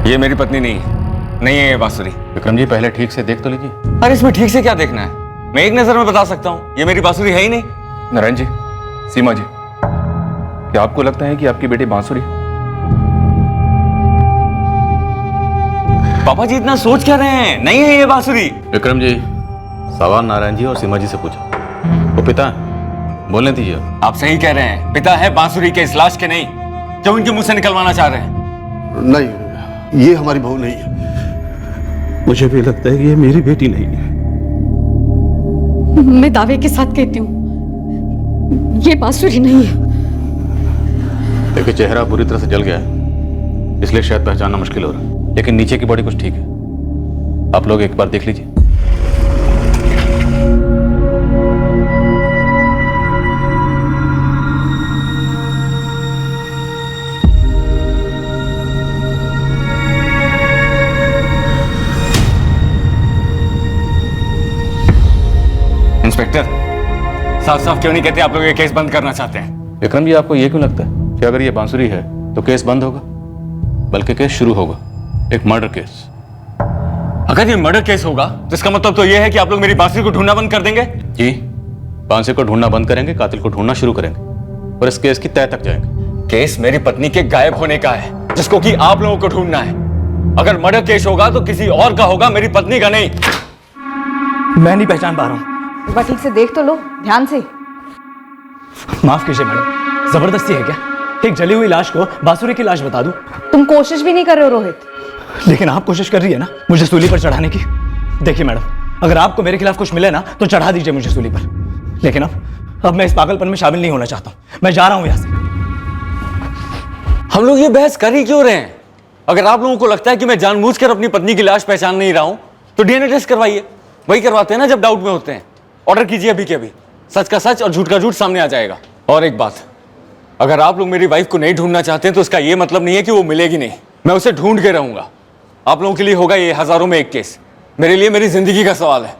ये मेरी पत्नी नहीं है ये बांसुरी। विक्रम जी पहले ठीक से देख तो लीजिए। अरे इसमें ठीक से क्या देखना है? मैं एक नजर में बता सकता हूँ, ये मेरी बांसुरी है ही नहीं। नारायण जी, सीमा जी, क्या आपको लगता है कि आपकी बेटी बांसुरी? पापा जी इतना सोच क्या रहे हैं? नहीं है ये बांसुरी। विक्रम जी, सवाल नारायण जी और सीमा जी से पूछा। वो पिता है, बोलने दीजिए। आप सही कह रहे हैं, पिता है बांसुरी के, इस लाश के नहीं जो उनके मुंह से निकलवाना चाह रहे हैं। नहीं, ये हमारी बहू नहीं है। मुझे भी लगता है कि ये मेरी बेटी नहीं है। मैं दावे के साथ कहती हूँ ये बांसुरी नहीं है। देखिए चेहरा पूरी तरह से जल गया है, इसलिए शायद पहचानना मुश्किल हो रहा है, लेकिन नीचे की बॉडी कुछ ठीक है। आप लोग एक बार देख लीजिए। इंस्पेक्टर, साफ साफ क्यों नहीं कहते आप लोग ये केस बंद करना चाहते हैं? विक्रम जी, आपको ये क्यों लगता है कि अगर ये बांसुरी है तो केस बंद होगा? बल्कि केस शुरू होगा, एक मर्डर केस। अगर ये मर्डर केस होगा तो इसका मतलब तो ये है कि आप लोग मेरी बांसुरी को ढूंढना बंद कर देंगे? जी, बांसुरी को ढूंढना बंद करेंगे, कातिल को ढूंढना शुरू करेंगे और इस केस की तह तक जाएंगे। केस मेरी पत्नी के गायब होने का है, जिसको कि आप लोगों को ढूंढना है। अगर मर्डर केस होगा तो किसी और का होगा, मेरी पत्नी का नहीं। मैं नहीं पहचान पा रहा हूँ। एक बार ठीक से देख तो लो, ध्यान से। माफ कीजिए मैडम, जबरदस्ती है क्या? एक जली हुई लाश को बांसुरी की लाश बता दूं? तुम कोशिश भी नहीं कर रहे हो रोहित। लेकिन आप कोशिश कर रही है ना मुझे सूली पर चढ़ाने की। देखिए मैडम, अगर आपको मेरे खिलाफ कुछ मिले ना तो चढ़ा दीजिए मुझे सूली पर, लेकिन अब मैं इस पागलपन में शामिल नहीं होना चाहता हूं। मैं जा रहा हूं यहां से। हम लोग ये बहस कर ही क्यों रहे हैं? अगर आप लोगों को लगता है कि मैं जानबूझकर अपनी पत्नी की लाश पहचान नहीं रहा हूं तो डीएनए टेस्ट करवाइए। वही करवाते हैं ना जब डाउट में होते हैं। ऑर्डर कीजिए अभी के अभी, सच का सच और झूठ का झूठ सामने आ जाएगा। और एक बात, अगर आप लोग मेरी वाइफ को नहीं ढूंढना चाहते हैं तो इसका यह मतलब नहीं है कि वो मिलेगी नहीं। मैं उसे ढूंढ के रहूंगा। आप लोगों के लिए होगा ये हजारों में एक केस, मेरे लिए मेरी जिंदगी का सवाल है।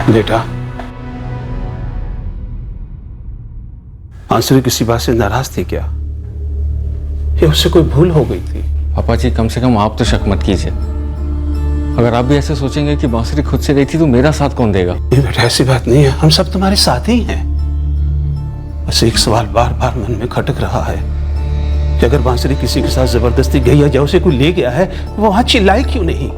बेटा, बांसुरी किसी बात से नाराज थी क्या? या उससे कोई भूल हो गई थी? पापा जी, कम से कम आप तो शक मत कीजिए। अगर आप भी ऐसे सोचेंगे कि बांसुरी खुद से गई थी तो मेरा साथ कौन देगा? ये बेटा ऐसी बात नहीं है, हम सब तुम्हारे साथ ही हैं। बस एक सवाल बार बार मन में खटक रहा है कि अगर बांसुरी किसी के साथ जबरदस्ती गई या उसे कोई ले गया है वो वहां चिल्लाई क्यों नहीं?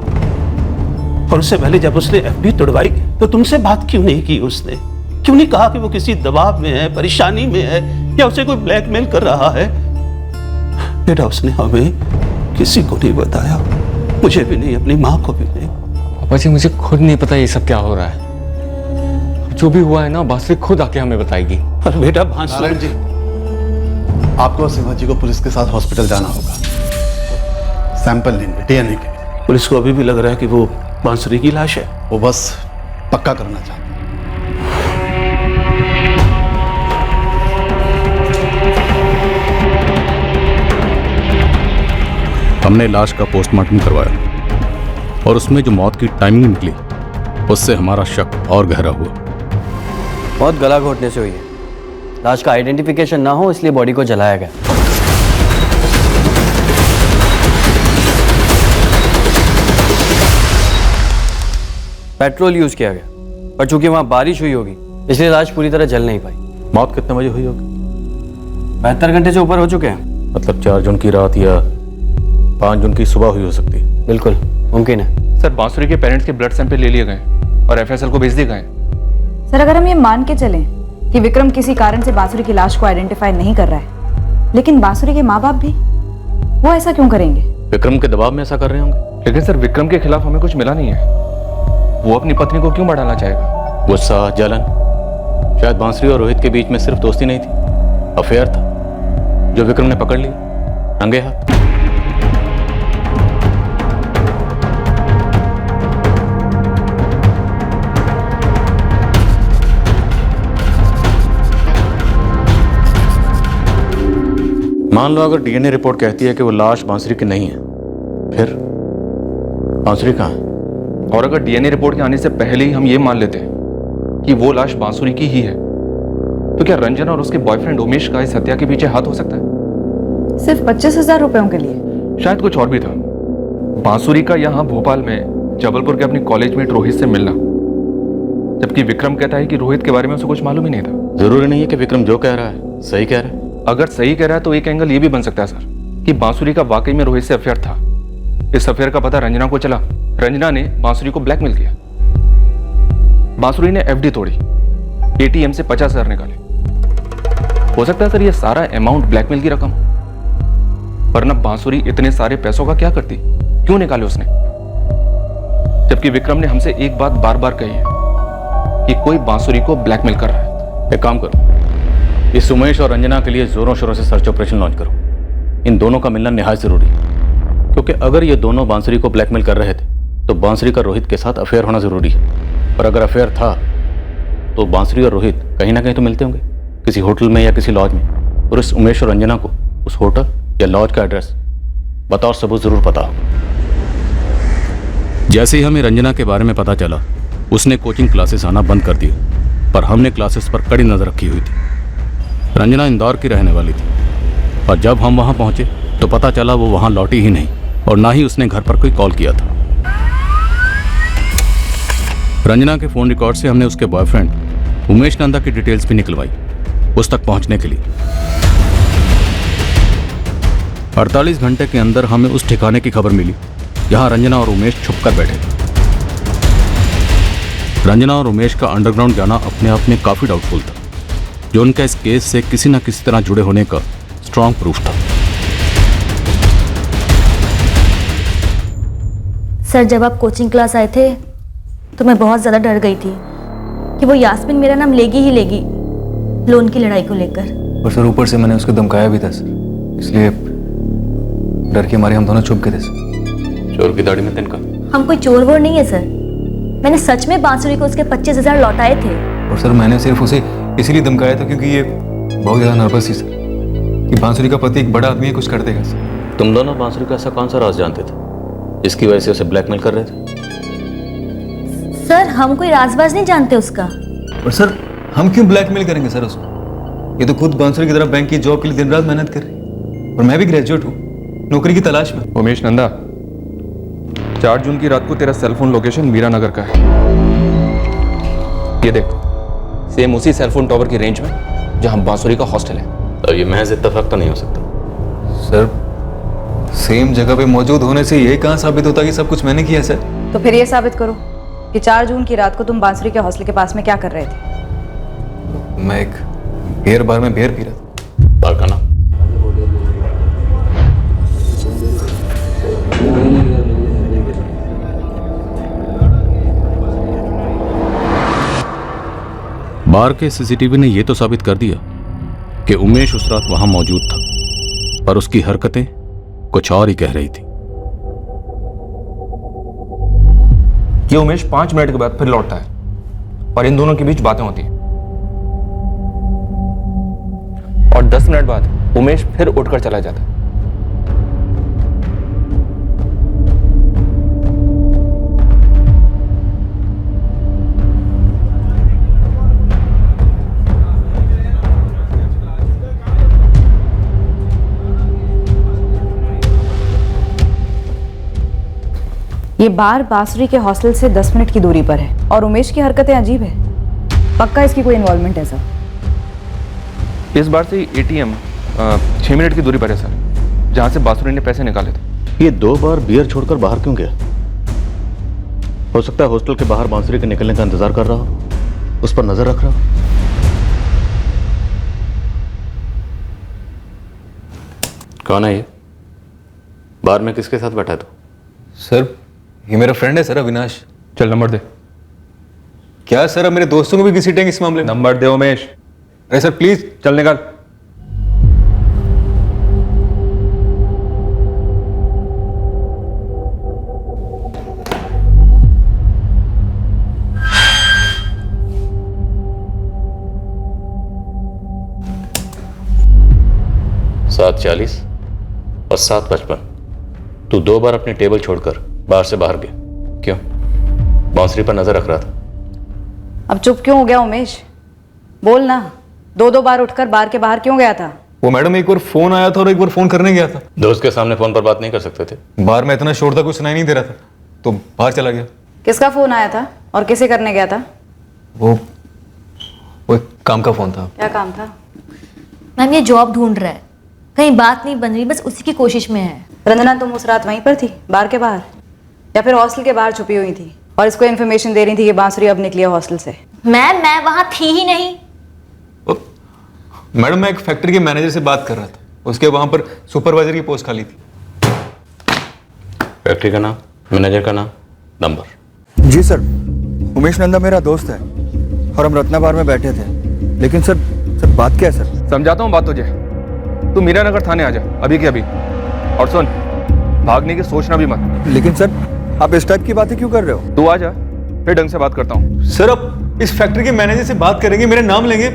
और उससे पहले जब उसने एफडी तोड़वाई तो तुमसे बात क्यों नहीं की? उसने क्यों नहीं कहा कि वो किसी दबाव में है, परेशानी में है या उसे कोई ब्लैकमेल कर रहा है? बेटा उसने हमें किसी को नहीं बताया, मुझे भी नहीं, अपनी माँ को भी नहीं। पापा जी, मुझे खुद नहीं पता ये सब क्या हो रहा है। जो भी हुआ है ना बांसुरी खुद आके हमें बताएगी। पर बेटा बांसुरी जी, आपको और सीमा जी को पुलिस के साथ हॉस्पिटल जाना होगा, सैंपल लेंगे डीएनए के। पुलिस को अभी भी लग रहा है कि वो बांसुरी की लाश है। वो बस पक्का करना चाहते हैं। हमने लाश का पोस्टमार्टम करवाया और उसमें जो मौत की टाइमिंग निकली उससे हमारा शक और गहरा हुआ। मौत गला घोटने से हुई है। लाश का आइडेंटिफिकेशन ना हो इसलिए बॉडी को जलाया गया। पेट्रोल यूज किया गया, पर चूंकि वहां बारिश हुई होगी इसलिए लाश पूरी तरह जल नहीं पाई। मौत कितने बजे हुई होगी? 72 घंटे से ऊपर हो चुके हैं। मतलब 4 जून की रात या 5 जून की सुबह हुई हो सकती है। बिल्कुल मुमकिन है। सर, बांसुरी के पेरेंट्स के ब्लड सैंपल ले लिए गए और एफएसएल को भेज दिए गए। सर, अगर हम ये मान के चलें कि विक्रम किसी कारण से बांसुरी की लाश को आइडेंटिफाई नहीं कर रहा है, लेकिन बांसुरी के माँ बाप भी, वो ऐसा क्यों करेंगे? विक्रम के दबाव में ऐसा कर रहे होंगे। लेकिन सर, विक्रम के खिलाफ हमें कुछ मिला नहीं है, वो अपनी पत्नी को क्यों बढ़ाना चाहेगा? गुस्सा, जलन, शायद बांसुरी और रोहित के बीच में सिर्फ दोस्ती नहीं थी, अफेयर था जो विक्रम ने पकड़ लिया रंगे हाथ। मान लो अगर डीएनए रिपोर्ट कहती है कि वो लाश बांसुरी की नहीं है, फिर बांसुरी कहाँ है? और अगर डीएनए रिपोर्ट के आने से पहले ही हम ये मान लेते हैं कि वो लाश बांसुरी की ही है, तो क्या रंजना और उसके बॉयफ्रेंड उमेश का इस हत्या के पीछे हाथ हो सकता है? सिर्फ 25,000 रुपयों के लिए? शायद कुछ और भी था। बांसुरी का यहाँ भोपाल में जबलपुर के अपने कॉलेजमेट रोहित से मिलना, जबकि विक्रम कहता है कि रोहित के बारे में उसे कुछ मालूम ही नहीं था। जरूरी नहीं है कि विक्रम जो कह रहा है सही कह रहा है। अगर सही कह रहा है तो एक एंगल ये भी बन सकता है सर कि बांसुरी का वाकई में रोहित से अफेयर था। इस अफेयर का पता रंजना को चला, रंजना ने बांसुरी को ब्लैकमेल किया। बांसुरी ने एफडी तोड़ी, एटीएम से 50,000 निकाले। हो सकता है सर ये सारा अमाउंट ब्लैकमेल की रकम, वरना बांसुरी इतने सारे पैसों का क्या करती, क्यों निकाले उसने? जबकि विक्रम ने हमसे एक बात बार बार कही है कि कोई बांसुरी को ब्लैकमेल कर रहा है। एक काम करो, इस उमेश और रंजना के लिए जोरों शोरों से सर्च ऑपरेशन लॉन्च करो। इन दोनों का मिलना निहायत जरूरी है, क्योंकि अगर ये दोनों बांसुरी को ब्लैकमेल कर रहे थे तो बांसुरी का रोहित के साथ अफेयर होना जरूरी है। और अगर अफेयर था तो बांसुरी और रोहित कहीं ना कहीं तो मिलते होंगे, किसी होटल में या किसी लॉज में। और इस उमेश और रंजना को उस होटल या लॉज का एड्रेस बतौर सबूत जरूर पता हो। जैसे ही हमें रंजना के बारे में पता चला, उसने कोचिंग क्लासेस आना बंद कर दिए, पर हमने क्लासेस पर कड़ी नजर रखी हुई थी। रंजना इंदौर की रहने वाली थी, और जब हम वहां पहुंचे तो पता चला वो वहां लौटी ही नहीं, और ना ही उसने घर पर कोई कॉल किया था। रंजना के फोन रिकॉर्ड से हमने उसके बॉयफ्रेंड उमेश नंदा की डिटेल्स भी निकलवाई उस तक पहुंचने के लिए। 48 घंटे के अंदर हमें उस ठिकाने की खबर मिली जहां रंजना और उमेश छुपकर बैठे थे। रंजना और उमेश का अंडरग्राउंड जाना अपने आप में काफी डाउटफुल था, जो उनका इस केस से किसी न किसी तरह जुड़े होने का स्ट्रॉन्ग प्रूफ था। सर, जब आप कोचिंग क्लास आए थे तो मैं बहुत ज़्यादा डर गई थी कि वो यास्मीन मेरा नाम लेगी ही लेगी लोन की लड़ाई को लेकर। और सर ऊपर से मैंने उसको धमकाया भी था सर, इसलिए डर के मारे हम दोनों छुप गए थे सर। चोर की दाढ़ी में तिनका। हम कोई चोर वोर नहीं है सर, मैंने सच में बांसुरी को उसके 25,000 लौटाए थे। और सर मैंने सिर्फ उसे इसीलिए धमकाया था क्योंकि ये बहुत ज़्यादा नर्वस थी सर कि बांसुरी का पति एक बड़ा आदमी है, कुछ कर देगा सर। तुम दोनों बांसुरी का ऐसा कौन सा राज जानते थे जिसकी वजह से उसे ब्लैकमेल कर रहे थे? सर, हम कोई राजबाज नहीं जानते उसका। और सर हम क्यों ब्लैकमेल करेंगे सर उसको? ये तो खुद बांसुरी की तरह बैंक की जॉब के लिए दिन रात मेहनत कर रही है, और मैं भी ग्रेजुएट हूँ, नौकरी की तलाश में। उमेश नंदा, 4 जून की रात को तेरा सेलफोन लोकेशन मीरा नगर का है। ये देख, सेम उसी सेलफोन टावर की रेंज में जहां बांसुरी का हॉस्टल है। तो ये महज इत्तेफाक तो नहीं हो सकता सर। सेम जगह पे मौजूद होने से ये कहाँ साबित होता कि सब कुछ मैंने किया सर? तो फिर ये साबित करो कि 4 जून की रात को तुम बांसुरी के हॉस्टल के पास में क्या कर रहे थे? मैं एक बियर बार में बियर पी रहा था। बार का नाम? बार के सीसीटीवी ने यह तो साबित कर दिया कि उमेश उस रात वहां मौजूद था, पर उसकी हरकतें कुछ और ही कह रही थी। ये उमेश 5 मिनट के बाद फिर लौटता है और इन दोनों के बीच बातें होती हैं, और 10 मिनट बाद उमेश फिर उठकर चला जाता है। ये बार बांसुरी के हॉस्टल से 10 मिनट की दूरी पर है, और उमेश की हरकतें अजीब है। पक्का इसकी कोई इन्वॉल्वमेंट है सर? इस बार से एटीएम 6 मिनट की दूरी पर है सर, जहां से बांसुरी ने पैसे निकाले थे। ये 2 बार बियर छोड़कर बाहर क्यों गया? हो सकता है हॉस्टल के बाहर बांसुरी के निकलने का इंतजार कर रहा हो, उस पर नजर रख रहा हो। कौन है ये? बार में किसके साथ बैठा है तू? सर ये मेरा फ्रेंड है सर, अविनाश। चल नंबर दे। क्या सर, अब मेरे दोस्तों को भी घसीटेंगे इस मामले में? नंबर दे उमेश। अरे सर प्लीज। चल निकाल। 7:40 और 7:55 तू 2 बार अपनी टेबल छोड़कर बाहर से बाहर गया। क्यों? बांसुरी पर नजर रख रहा था। अब चुप क्यों हो गया उमेश? बोल ना, 2 बार उठकर बार के बाहर क्यों गया था? वो मैडम एक बार फोन आया था और एक बार फोन करने गया था। दोस्त के सामने फोन पर बात नहीं कर सकते थे? बाहर में इतना शोर था कुछ सुनाई नहीं दे रहा था, तो बाहर चला गया। किसका फोन आया था और किसे करने गया था? वो एक काम का फोन था। क्या काम था? मैम ये जॉब ढूंढ रहा है, कहीं बात नहीं बन रही, बस उसी की कोशिश में है। रंजना, तुम उस रात वहीं पर थी बार के बाहर, या फिर हॉस्टल के बाहर छुपी हुई थी और इसको इन्फॉर्मेशन दे रही थी कि बांसुरी अब निकली है हॉस्टल से? मैम मैं वहां थी ही नहीं। मैडम मैं एक फैक्ट्री के मैनेजर से बात कर रहा था, उसके वहां पर सुपरवाइजर की पोस्ट खाली थी। फैक्ट्री का नाम, मैनेजर का नाम, नंबर? जी सर, उमेश नंदा मेरा दोस्त है और हम रत्ना बार में बैठे थे। लेकिन सर बात क्या है सर? समझाता हूँ बात तुझे। तू मीरा नगर थाने आ जा अभी के अभी, और सुन, भागने की सोचना भी मत। लेकिन सर आप इस टाइप की बातें क्यों कर रहे हो? तू आ जा, फिर ढंग से बात करता हूँ। सर अब इस फैक्ट्री के मैनेजर से बात करेंगे, मेरा नाम लेंगे,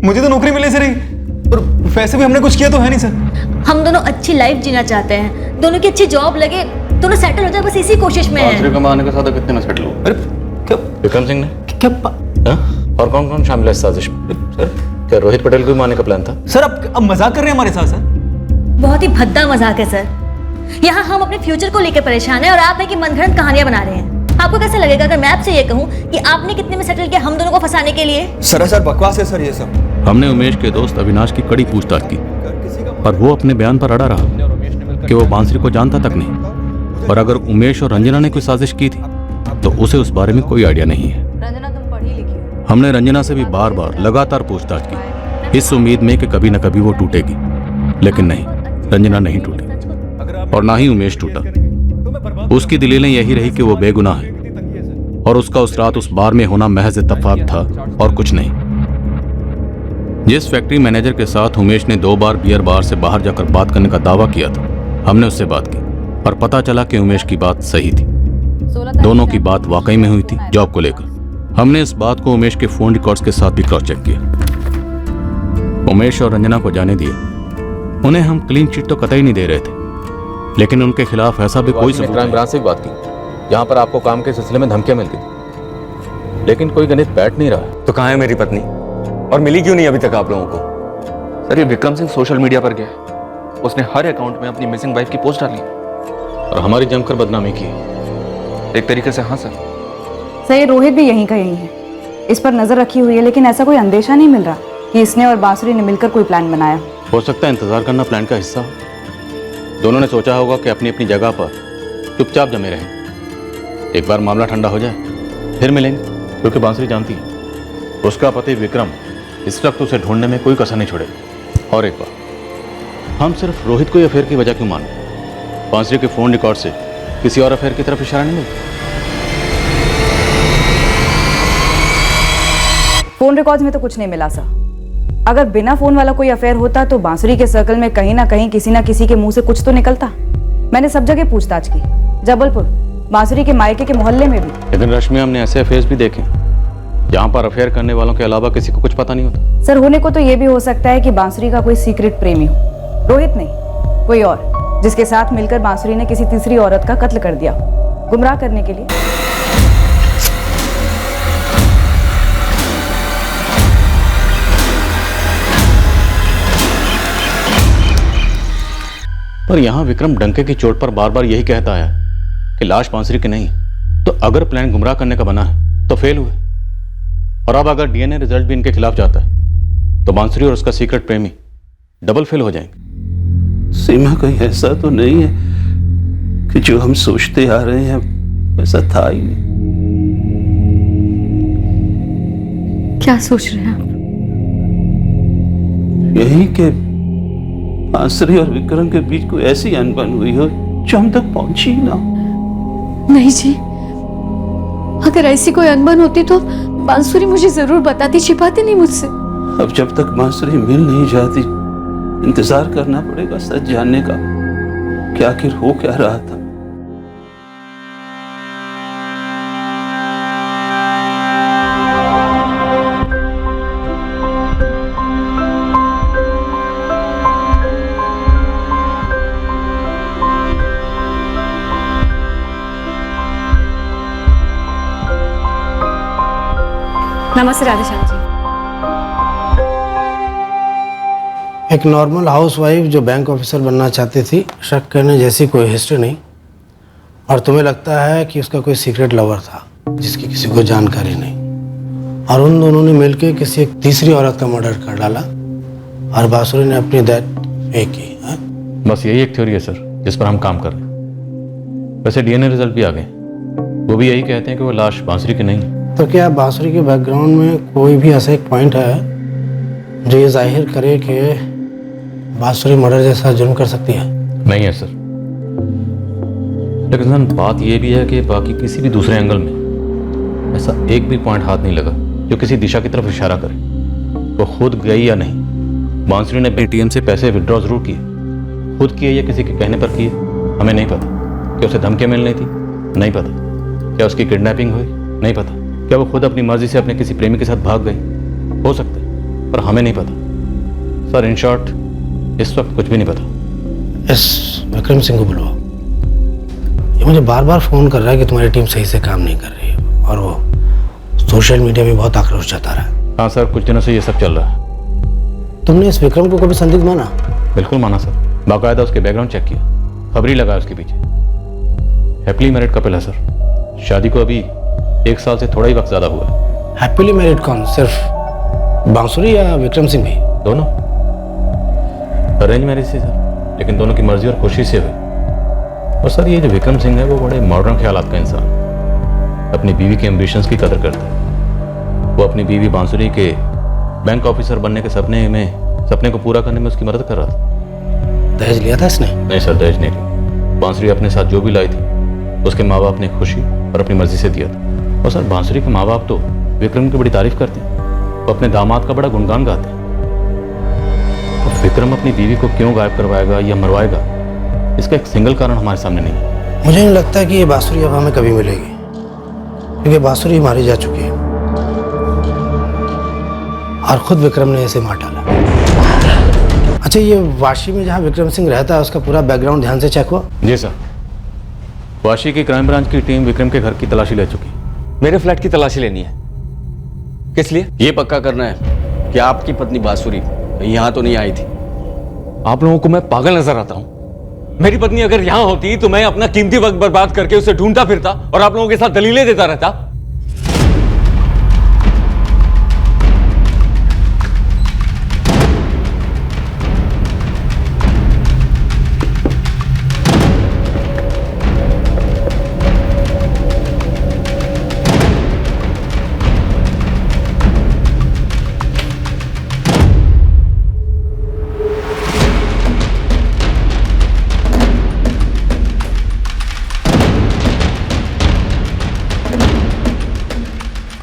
मुझे तो नौकरी मिले सर ही, और वैसे भी हमने कुछ किया तो है नहीं सर। हम दोनों अच्छी लाइफ जीना चाहते हैं, दोनों की अच्छी जॉब लगे, दोनों सेटल हो जाए, बस इसी कोशिश में बांसुरी कमाने के साथ कितने में सेटल हो? अरे क्या विक्रम सिंह ने? क्या? और कौन कौन शामिल है इस साजिश में? क्या रोहित पटेल को भी मारने का प्लान था? सर अब मजाक कर रहे हैं हमारे साथ सर? बहुत ही भद्दा मजाक है सर। यहाँ हम अपने फ्यूचर को लेकर परेशान हैं और आप है कि मनगढ़ंत कहानियां बना रहे हैं। आपको कैसा लगेगा अगर मैं आपसे ये कहूँ कि आपने कितने में सेटल किया हम दोनों को फंसाने के लिए? सर बकवास है सर ये सब। हमने उमेश के दोस्त अविनाश की कड़ी पूछताछ की और वो अपने बयान पर अड़ा रहा कि वो बांसुरी को जानता तक नहीं, और अगर उमेश और रंजना ने कोई साजिश की थी तो उसे उस बारे में कोई आइडिया नहीं है। रंजना, तुम पढ़ी लिखी हो। हमने रंजना से भी बार बार लगातार पूछताछ की, इस उम्मीद में कि कभी न कभी वो टूटेगी, लेकिन नहीं, रंजना नहीं टूटी और ना ही उमेश टूटा। उसकी दलीलें यही रही कि वो बेगुनाह है और उसका उस रात उस बार में होना महज इत्तेफाक था और कुछ नहीं। जिस फैक्ट्री मैनेजर के साथ उमेश ने 2 बार बियर बार से बाहर जाकर बात करने का दावा किया था, हमने उससे बात की और पता चला कि उमेश की बात सही थी। दोनों की बात वाकई में हुई थी जॉब को लेकर। हमने इस बात को उमेश के फोन रिकॉर्ड्स के साथ भी क्रॉस चेक किया। उमेश और रंजना को जाने दिए, उन्हें हम क्लीन चिट तो कतई नहीं दे रहे थे, लेकिन उनके खिलाफ ऐसा भी कोई सबूत नहीं। ब्रांच से बात की जहां पर आपको काम के सिलसिले में धमकियां मिलती थी, लेकिन कोई गणित बैठ नहीं रहा। तो कहाँ है मेरी पत्नी और मिली क्यों नहीं अभी तक आप लोगों को? सर ये विक्रम सिंह सोशल मीडिया पर गया, उसने हर अकाउंट में अपनी मिसिंग वाइफ की पोस्ट डाली और हमारी जमकर बदनामी की। एक तरीके से हाँ सर। सही, रोहित भी यहीं का यहीं है, इस पर नजर रखी हुई है, लेकिन ऐसा कोई अंदेशा नहीं मिल रहा कि इसने और बांसुरी ने मिलकर कोई प्लान बनाया। हो सकता है इंतजार करना प्लान का हिस्सा हो। दोनों ने सोचा होगा कि अपनी अपनी जगह पर चुपचाप जमे रहें, एक बार मामला ठंडा हो जाए फिर मिलेंगे, क्योंकि बांसुरी जानती है उसका पति विक्रम इस वक्त उसे ढूंढने में कोई कसर नहीं छोड़ेगा। और एक बार, हम सिर्फ रोहित को अफेयर की वजह क्यों माने? बांसुरी के फोन रिकॉर्ड से किसी और अफेयर की तरफ इशारा नहीं मिलता। फोन रिकॉर्ड्स में तो कुछ नहीं मिला सर। अगर बिना फोन वाला कोई अफेयर होता तो बांसुरी के सर्कल में कहीं ना कहीं किसी ना किसी के मुंह से कुछ तो निकलता। मैंने सब जगह पूछताछ की, जबलपुर, बांसुरी के मायके के मोहल्ले में भी। लेकिन रश्मि, हमने ऐसे अफेयर्स भी देखे जहां पर अफेयर करने वालों के अलावा किसी को कुछ पता नहीं होता। सर, होने को तो ये भी हो सकता है कि बांसुरी का कोई सीक्रेट प्रेमी हो, रोहित नहीं कोई और, जिसके साथ मिलकर बांसुरी ने किसी तीसरी औरत का कत्ल कर दिया गुमराह करने के लिए। पर यहां विक्रम डंके की चोट पर बार बार यही कहता है कि लाश बांसुरी की नहीं है, तो अगर प्लान गुमराह करने का बना है तो फेल हुए, और अब अगर डीएनए रिजल्ट भी इनके खिलाफ जाता है तो बांसुरी और und सीक्रेट प्रेमी डबल फेल हो जाएंगे। सीमा, कहीं ऐसा तो नहीं है कि जो हम सोचते आ रहे हैं वैसा था ही नहीं? क्या सोच रहे हैं आप? यही कि बांसुरी और विक्रम के बीच कोई ऐसी अनबन हुई हो जो हम तक पहुंची ना। नहीं जी, अगर ऐसी कोई अनबन होती तो बांसुरी मुझे जरूर बताती, छिपाती नहीं मुझसे। अब जब तक बांसुरी मिल नहीं जाती, इंतजार करना पड़ेगा सच जानने का कि आखिर हो क्या रहा था। नमस्ते राधेश्याम जी। एक नॉर्मल हाउसवाइफ जो बैंक ऑफिसर बनना चाहती थी, शक करने जैसी कोई हिस्ट्री नहीं, और तुम्हें लगता है कि उसका कोई सीक्रेट लवर था जिसकी किसी को जानकारी नहीं, और उन दोनों ने मिलकर किसी एक तीसरी औरत का मर्डर कर डाला और बांसुरी ने अपनी डेथ एक की। बस यही एक थ्योरी है सर जिस पर हम काम कर रहे हैं। वैसे डीएनए रिजल्ट भी आ गए, वो भी यही कहते हैं कि वो लाश बांसुरी की नहीं है। तो क्या बांसुरी के बैकग्राउंड में कोई भी ऐसा एक पॉइंट है जो ये जाहिर करे कि बांसुरी मर्डर जैसा जुर्म कर सकती है? नहीं है सर, लेकिन सर बात यह भी है कि बाकी किसी भी दूसरे एंगल में ऐसा एक भी पॉइंट हाथ नहीं लगा जो किसी दिशा की तरफ इशारा करे। वो खुद गई या नहीं, बांसुरी ने एटीएम से पैसे विड्रॉ जरूर किए, खुद किए या किसी के कहने पर किए हमें नहीं पता। क्या उसे धमकियां मिलनी थी? नहीं पता। क्या उसकी किडनैपिंग हुई? नहीं पता। क्या वो खुद अपनी मर्जी से अपने किसी प्रेमी के साथ भाग गई? हो सकता है, पर हमें नहीं पता सर। इन शॉर्ट इस वक्त कुछ भी नहीं पता। इस विक्रम सिंह को बुलवाओ, ये मुझे बार बार फोन कर रहा है कि तुम्हारी टीम सही से काम नहीं कर रही है, और वो सोशल मीडिया में बहुत आक्रोश जता रहा है। हाँ सर, कुछ दिनों से ये सब चल रहा है। तुमने इस विक्रम को कभी संदिग्ध माना? बिल्कुल माना सर, बाकायदा उसके बैकग्राउंड चेक किया, खबरी लगाया उसके पीछे। हैप्पीली मैरिड कपल है सर, शादी को अभी 1 साल से थोड़ा ही वक्त ज्यादा हुआ है। हैप्पीली मैरिड कौन? सिर्फ बांसुरी या विक्रम सिंह भी? दोनों। अरेंज मैरिज थी सर, लेकिन दोनों की मर्जी और कोशिश से हुई। और सर ये जो विक्रम सिंह है वो बड़े मॉडर्न ख्यालात का इंसान, अपनी बीवी के एम्बिशंस की कदर करता है। वो अपनी बीवी बांसुरी के बैंक ऑफिसर बनने के सपने को पूरा करने में उसकी मदद कर रहा था। दहेज लिया था इसने? नहीं सर, दहेज नहीं लिया। बांसुरी अपने साथ जो भी लाई थी उसके माँ बाप ने खुशी और अपनी मर्जी से दिया था। और सर बांसुरी के माँ बाप तो विक्रम की बड़ी तारीफ करते हैं, वो अपने दामाद का बड़ा गुणगान गाते हैं। तो विक्रम अपनी बीवी को क्यों गायब करवाएगा या मरवाएगा, इसका एक सिंगल कारण हमारे सामने नहीं है। मुझे नहीं लगता कि ये बांसुरी अब हमें कभी मिलेगी, क्योंकि बांसुरी मारी जा चुकी है और खुद विक्रम ने इसे मार डाला। अच्छा, ये वाशी में जहाँ विक्रम सिंह रहता है उसका पूरा बैकग्राउंड ध्यान से चेक हुआ? जी सर, वाशी की क्राइम ब्रांच की टीम विक्रम के घर की तलाशी ले चुकी। मेरे फ्लैट की तलाशी लेनी है? किस लिए? ये पक्का करना है कि आपकी पत्नी बांसुरी यहाँ तो नहीं आई थी। आप लोगों को मैं पागल नजर आता हूँ? मेरी पत्नी अगर यहाँ होती तो मैं अपना कीमती वक्त बर्बाद करके उसे ढूंढता फिरता और आप लोगों के साथ दलीलें देता रहता।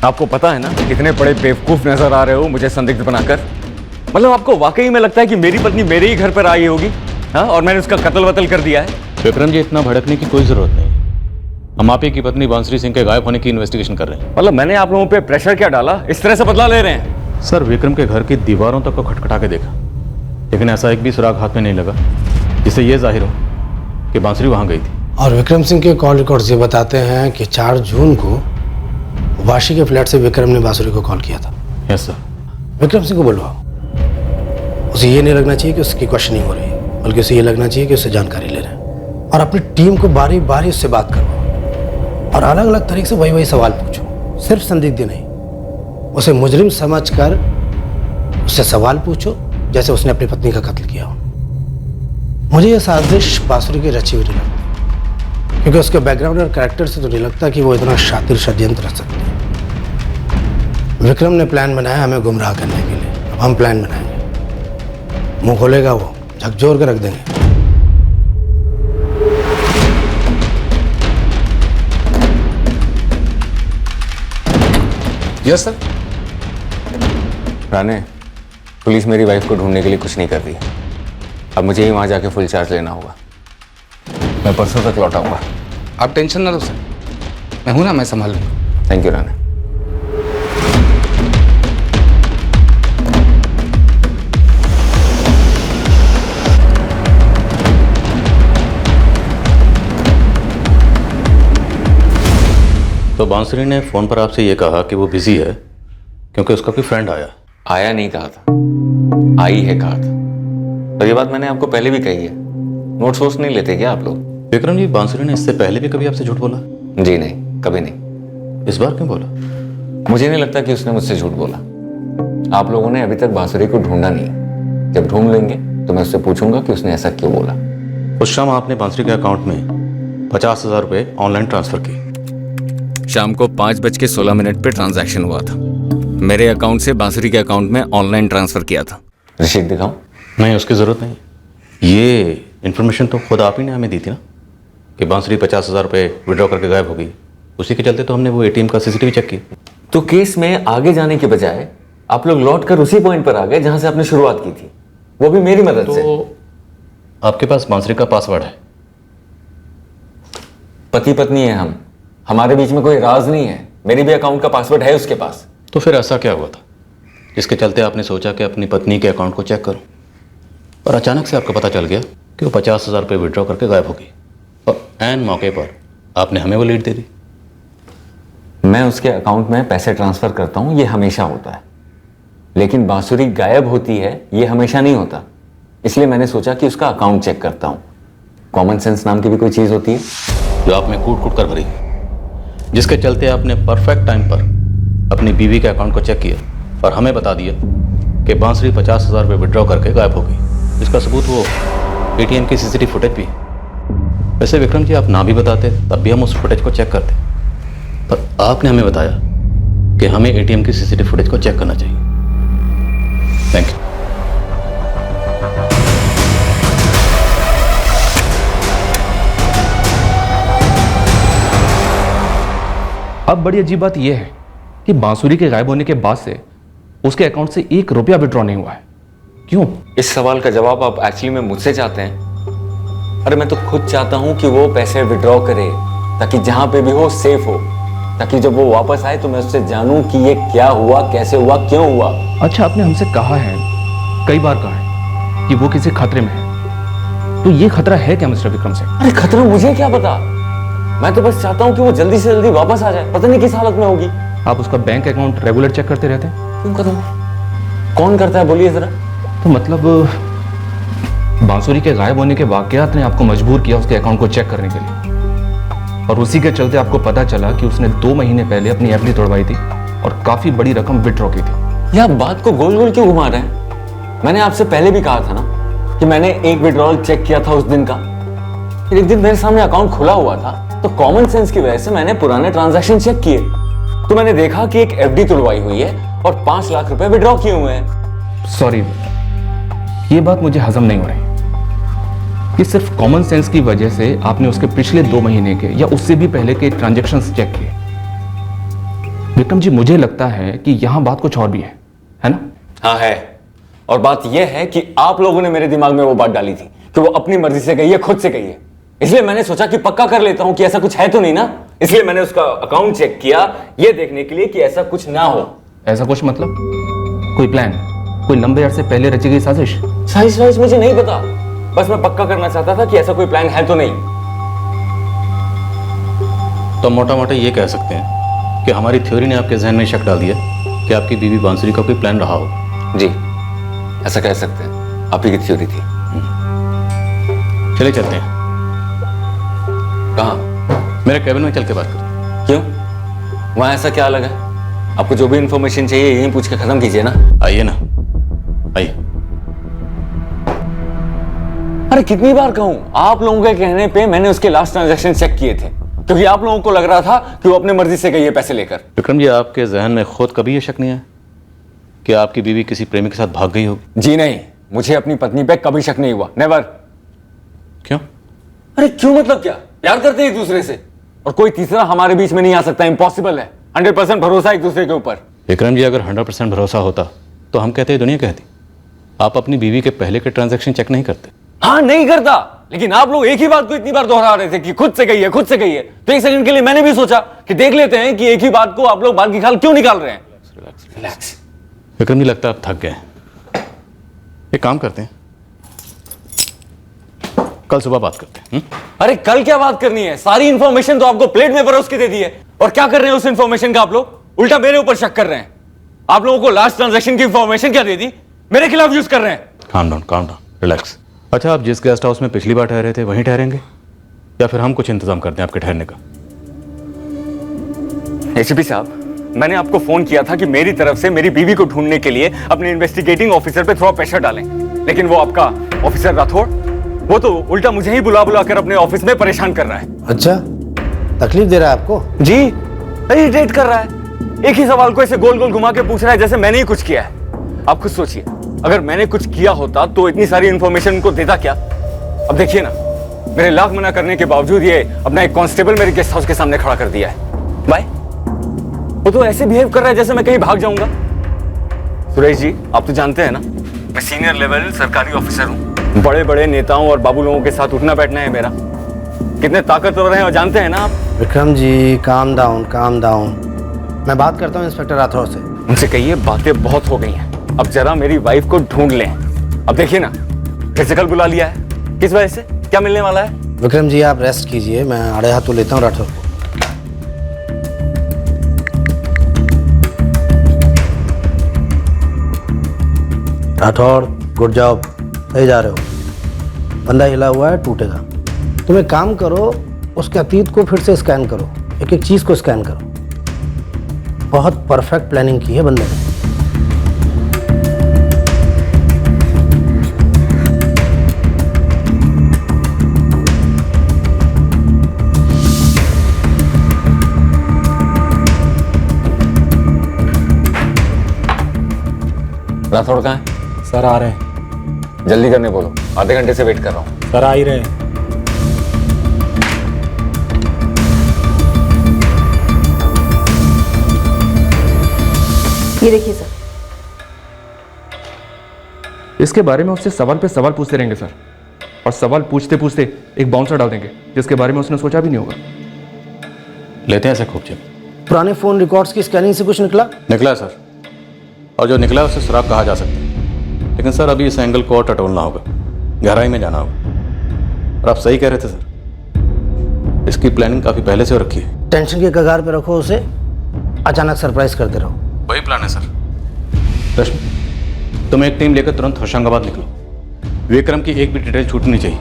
आपको पता है ना कितने बड़े बेवकूफ नजर आ रहे हो मुझे संदिग्ध बनाकर। मतलब आपको वाकई में लगता है कि मेरी पत्नी मेरे ही घर पर आई होगी, हाँ, और मैंने उसका कत्ल वतल कर दिया है? विक्रम जी, इतना भड़कने की कोई जरूरत नहीं। हम आप ही की पत्नी बांसुरी सिंह के गायब होने की इन्वेस्टिगेशन कर रहे हैं। मतलब मैंने आप लोगों पे प्रेशर क्या डाला, इस तरह से बदला ले रहे हैं? सर, विक्रम के घर की दीवारों तक को खटखटा के देखा, लेकिन ऐसा एक भी सुराग हाथ में नहीं लगा जिससे यह जाहिर हो कि बांसुरी वहां गई थी। और विक्रम सिंह के कॉल रिकॉर्ड्स ये बताते हैं कि 4 जून को वाशी के फ्लैट से विक्रम ने बांसुरी को कॉल किया था। Yes sir. विक्रम सिंह को बुलवाओ। उसे ये नहीं लगना चाहिए कि उसकी क्वेश्चनिंग हो रही है, बल्कि उसे ये लगना चाहिए कि उससे जानकारी ले रहे हैं। और अपनी टीम को बारी बारी उससे बात करवाओ और अलग अलग तरीके से वही सवाल पूछो, सिर्फ संदिग्ध नहीं। उसे मुजरिम समझकर उससे सवाल पूछो जैसे उसने अपनी पत्नी का कत्ल किया हो। मुझे यह साजिश बांसुरी की रची हुई लगती, क्योंकि उसके बैकग्राउंड और कैरेक्टर से तो नहीं लगता कि वो इतना शातिर षड्यंत्र रच सकती है। विक्रम ने प्लान बनाया हमें गुमराह करने के लिए, अब हम प्लान बनाएंगे। मुंह खोलेगा वो, झकझोर कर रख देंगे। Yes sir. राणे, पुलिस मेरी वाइफ को ढूंढने के लिए कुछ नहीं कर रही है। अब मुझे ही वहां जाके फुल चार्ज लेना होगा। मैं परसों तक लौट आऊंगा। आप टेंशन ना लो सर, मैं हूं ना, मैं संभाल लूंगा। Thank you Rane. तो बांसुरी ने फ़ोन पर आपसे ये कहा कि वो बिज़ी है क्योंकि उसका कोई फ्रेंड आया। आया नहीं कहा था, आई है कहा था। और ये बात मैंने आपको पहले भी कही है। नोट्स वोट्स नहीं लेते क्या आप लोग? विक्रम जी, बांसुरी ने इससे पहले भी कभी आपसे झूठ बोला? जी नहीं, कभी नहीं। इस बार क्यों बोला? मुझे नहीं लगता कि उसने मुझसे झूठ बोला। आप लोगों ने अभी तक बांसुरी को ढूंढा नहीं। जब ढूंढ लेंगे तो मैं उससे पूछूंगा कि उसने ऐसा क्यों बोला। उस शाम आपने बांसुरी के अकाउंट में 50,000 रुपए ऑनलाइन ट्रांसफर किए। शाम को 5:16 पे ट्रांजैक्शन हुआ था। मेरे अकाउंट से बांसुरी के अकाउंट में ऑनलाइन ट्रांसफर किया था। रसीद दिखाऊं? नहीं, उसकी जरूरत नहीं। ये इन्फॉर्मेशन तो खुद आप ही ने हमें दी थी ना कि बांसुरी 50,000 रुपए विड्रॉ करके गायब हो गई। उसी के चलते तो हमने वो एटीएम का सीसीटीवी चेक किया। तो केस में आगे जाने के बजाय आप लोग लौट कर उसी पॉइंट पर आ गए जहां से आपने शुरुआत की थी, वो भी मेरी मदद से। आपके पास बांसुरी का पासवर्ड है? पति पत्नी है हम, हमारे बीच में कोई राज नहीं है। मेरे भी अकाउंट का पासवर्ड है उसके पास। तो फिर ऐसा क्या हुआ था जिसके चलते आपने सोचा कि अपनी पत्नी के अकाउंट को चेक करूं, और अचानक से आपको पता चल गया कि वो 50,000 रुपये विड्रॉ करके गायब हो गई, और ऐन मौके पर आपने हमें वो लीड दे दी? मैं उसके अकाउंट में पैसे ट्रांसफर करता हूं, ये हमेशा होता है। लेकिन बांसुरी गायब होती है, ये हमेशा नहीं होता। इसलिए मैंने सोचा कि उसका अकाउंट चेक करता हूं। कॉमन सेंस नाम की भी कोई चीज होती है जो आप में कूट कूट कर भरी, जिसके चलते आपने परफेक्ट टाइम पर अपनी बीवी के अकाउंट को चेक किया और हमें बता दिया कि बांसुरी 50,000 रुपये विड्रॉ करके गायब हो गई। इसका सबूत वो एटीएम की सीसीटीवी फुटेज भी है। वैसे विक्रम जी, आप ना भी बताते तब भी हम उस फुटेज को चेक करते, पर आपने हमें बताया कि हमें एटीएम की सीसीटीवी फुटेज को चेक करना चाहिए। Thank you. अब बड़ी अजीब बात यह है कि बांसुरी के गायब होने के बाद से उसके अकाउंट से 1 रुपया विड्रॉ नहीं हुआ है। क्यों? इस सवाल का जवाब आप एक्चुअली में मुझसे चाहते हैं? अरे मैं तो खुद चाहता हूं कि वो पैसे विड्रॉ करे, ताकि जहां पे भी हो सेफ हो, ताकि जब वो वापस आए तो मैं उससे जानूं कि ये क्या हुआ, कैसे हुआ, क्यों हुआ। अच्छा, आपने हमसे कहा है, कई बार कहा है कि वो किसी खतरे में है, तो ये खतरा है क्या मिस्टर विक्रम सिंह? अरे खतरा मुझे क्या पता, मैं तो बस चाहता हूं कि वो जल्दी से जल्दी वापस आ जाए। पता नहीं किस हालत में होगी। आप उसका बैंक अकाउंट रेगुलर चेक करते रहते हैं? क्यों करूं? कौन करता है बोलिए जरा। तो मतलब बांसुरी के गायब होने के वाकयात ने आपको मजबूर किया उसके अकाउंट को चेक करने के लिए, और उसी के चलते आपको पता चला कि उसने 2 महीने पहले अपनी एफडी तोड़वाई थी और काफी बड़ी रकम विड्रॉ की थी। ये आप बात को गोल गोल क्यों घुमा रहे हैं? मैंने आपसे पहले भी कहा था ना कि मैंने एक विड्रॉल चेक किया था उस दिन का। फिर एक दिन मेरे सामने अकाउंट खुला हुआ था, तो कॉमन सेंस की वजह से मैंने पुराने ट्रांजैक्शन चेक किए, तो मैंने देखा कि एक एफडी तुड़वाई हुई है और 5 लाख रुपए विड्रॉ किए हुए हैं। सॉरी, ये बात मुझे हजम नहीं हो रही कि सिर्फ कॉमन सेंस की वजह से आपने उसके पिछले 2 महीने के या उससे भी पहले के ट्रांजैक्शंस चेक किए। विक्रम जी, मुझे लगता है कि यहां बात कुछ और भी है ना? हाँ है, और बात यह है कि आप लोगों ने मेरे दिमाग में वो बात डाली थी कि वो अपनी मर्जी से गई है, खुद से गई है। इसलिए मैंने सोचा कि पक्का कर लेता हूं कि ऐसा कुछ है तो नहीं ना। इसलिए मैंने उसका अकाउंट चेक किया, ये देखने के लिए कि ऐसा कुछ ना हो। ऐसा कुछ मतलब कोई प्लान, कोई लंबे अरसे पहले रची गई साजिश? साजिश मुझे नहीं पता, बस मैं पक्का करना चाहता था कि ऐसा कोई प्लान है तो नहीं। तो मोटा मोटा ये कह सकते हैं कि हमारी थ्योरी ने आपके जहन में शक डाल दिया कि आपकी बीवी बांसुरी का कोई प्लान रहा हो। जी, ऐसा कह सकते हैं, आप ही की थ्योरी थी। चले चलते हैं। कहाँ? मेरे कैबिन में चल के बात करें। क्यों? वहां ऐसा क्या अलग है? आपको जो भी इंफॉर्मेशन चाहिए यहीं पूछ के खत्म कीजिए ना। आइए ना, आइए। अरे कितनी बार कहूं, आप लोगों के कहने पे मैंने उसके लास्ट ट्रांजैक्शन चेक किए थे, क्योंकि आप लोगों को लग रहा था कि वो अपने मर्जी से गई है पैसे लेकर। विक्रम जी, आपके जहन में खुद कभी ये शक नहीं है कि आपकी बीवी किसी प्रेमी के साथ भाग गई होगी? जी नहीं, मुझे अपनी पत्नी पे कभी शक नहीं हुआ, नेवर। क्यों? अरे क्यों मतलब क्या? प्यार करते हैं एक दूसरे से, और कोई तीसरा हमारे बीच में नहीं आ सकता, इम्पॉसिबल है। 100% भरोसा एक दूसरे के ऊपर। विक्रम जी, अगर 100% भरोसा होता तो हम कहते, दुनिया कहती। आप अपनी बीवी के पहले के ट्रांजैक्शन चेक नहीं करते? हाँ, नहीं करता, लेकिन आप लोग एक ही बात को इतनी बार दोहरा रहे थे कि खुद से गई है, खुद से गई है, तो एक सेकंड के लिए मैंने भी सोचा कि देख लेते हैं कि एक ही बात को आप लोग बाल की खाल क्यों निकाल रहे हैं। रिलैक्स। विक्रम जी, लगता है आप थक गए। एक काम करते हैं, कल सुबह बात करते हैं। अरे कल क्या बात करनी है? सारी इंफॉर्मेशन तो आपको प्लेट में परोस के दे दी है, और क्या कर रहे हैं उस इंफॉर्मेशन का आप लोग? उल्टा मेरे ऊपर शक कर रहे हैं। आप लोगों को लास्ट ट्रांजैक्शन की इंफॉर्मेशन क्या दे दी? मेरे खिलाफ यूज कर रहे हैं। Calm down, relax. अच्छा, आप जिस गेस्ट हाउस में पिछली बार ठहरे थे वहीं ठहरेंगे या फिर हम कुछ इंतजाम करते हैं आपके ठहरने का? एसीपी साहब, मैंने आपको फोन किया था कि मेरी तरफ से मेरी बीवी को ढूंढने के लिए अपने इन्वेस्टिगेटिंग ऑफिसर पे थोड़ा प्रेशर डालें, लेकिन वो आपका ऑफिसर राठौड़, वो तो उल्टा मुझे ही बुला बुला कर अपने ऑफिस में परेशान कर रहा है। अच्छा, तकलीफ दे रहा है आपको? जी, इरिटेट कर रहा है। एक ही सवाल को ऐसे गोल गोल घुमा के पूछ रहा है जैसे मैंने ही कुछ किया है। आप खुद सोचिए, अगर मैंने कुछ किया होता तो इतनी सारी इंफॉर्मेशन उनको देता क्या? अब देखिए ना, मेरे लाख मना करने के बावजूद ये अपना एक कांस्टेबल मेरे गेस्ट हाउस के सामने खड़ा कर दिया है। भाई, वो तो ऐसे बिहेव कर रहा है जैसे मैं कहीं भाग जाऊंगा। सुरेश जी, आप तो जानते हैं ना, मैं सीनियर लेवल सरकारी ऑफिसर हूँ। बड़े बड़े नेताओं और बाबू लोगों के साथ उठना बैठना है मेरा। कितने ताकतवर हैं और जानते हैं ना आप। Vikram ji, calm down. मैं बात करता हूँ इंस्पेक्टर राठौर से। उनसे कहिए बातें बहुत हो गई हैं, अब जरा मेरी वाइफ को ढूंढ लें। अब देखिए ना, फिर से कल बुला लिया है। किस वजह से? क्या मिलने वाला है? विक्रम जी, आप रेस्ट कीजिए, मैं आड़े हाथों लेता हूँ राठौर को। राठौर, गुड जॉब, सही जा रहे हो। बंदा हिला हुआ है, टूटेगा। तुम एक काम करो, उसके अतीत को फिर से स्कैन करो, एक एक चीज को स्कैन करो। बहुत परफेक्ट प्लानिंग की है बंदे ने। राठौड़ कहाँ है? सर आ रहे हैं। जल्दी करने बोलो, आधे घंटे से वेट कर रहा हूँ। सर आ ही रहे हैं। ये देखिए सर। इसके बारे में उससे सवाल पे सवाल पूछते रहेंगे सर, और सवाल पूछते पूछते एक बाउंसर डाल देंगे जिसके बारे में उसने सोचा भी नहीं होगा। लेते हैं ऐसे खूब चल। पुराने फोन रिकॉर्ड्स की स्कैनिंग से कुछ निकला है सर, और जो निकला उसे सुराग कहा जा सकता है, लेकिन सर अभी इस एंगल को और टटोलना होगा, गहराई में जाना होगा। और आप सही कह रहे थे सर, इसकी प्लानिंग काफी पहले से हो रखी है। टेंशन के कगार पे रखो उसे, अचानक सरप्राइज करते रहो। वही प्लान है सर। रश्मि, तुम एक टीम लेकर तुरंत होशंगाबाद निकलो। विक्रम की एक भी डिटेल छूटनी चाहिए।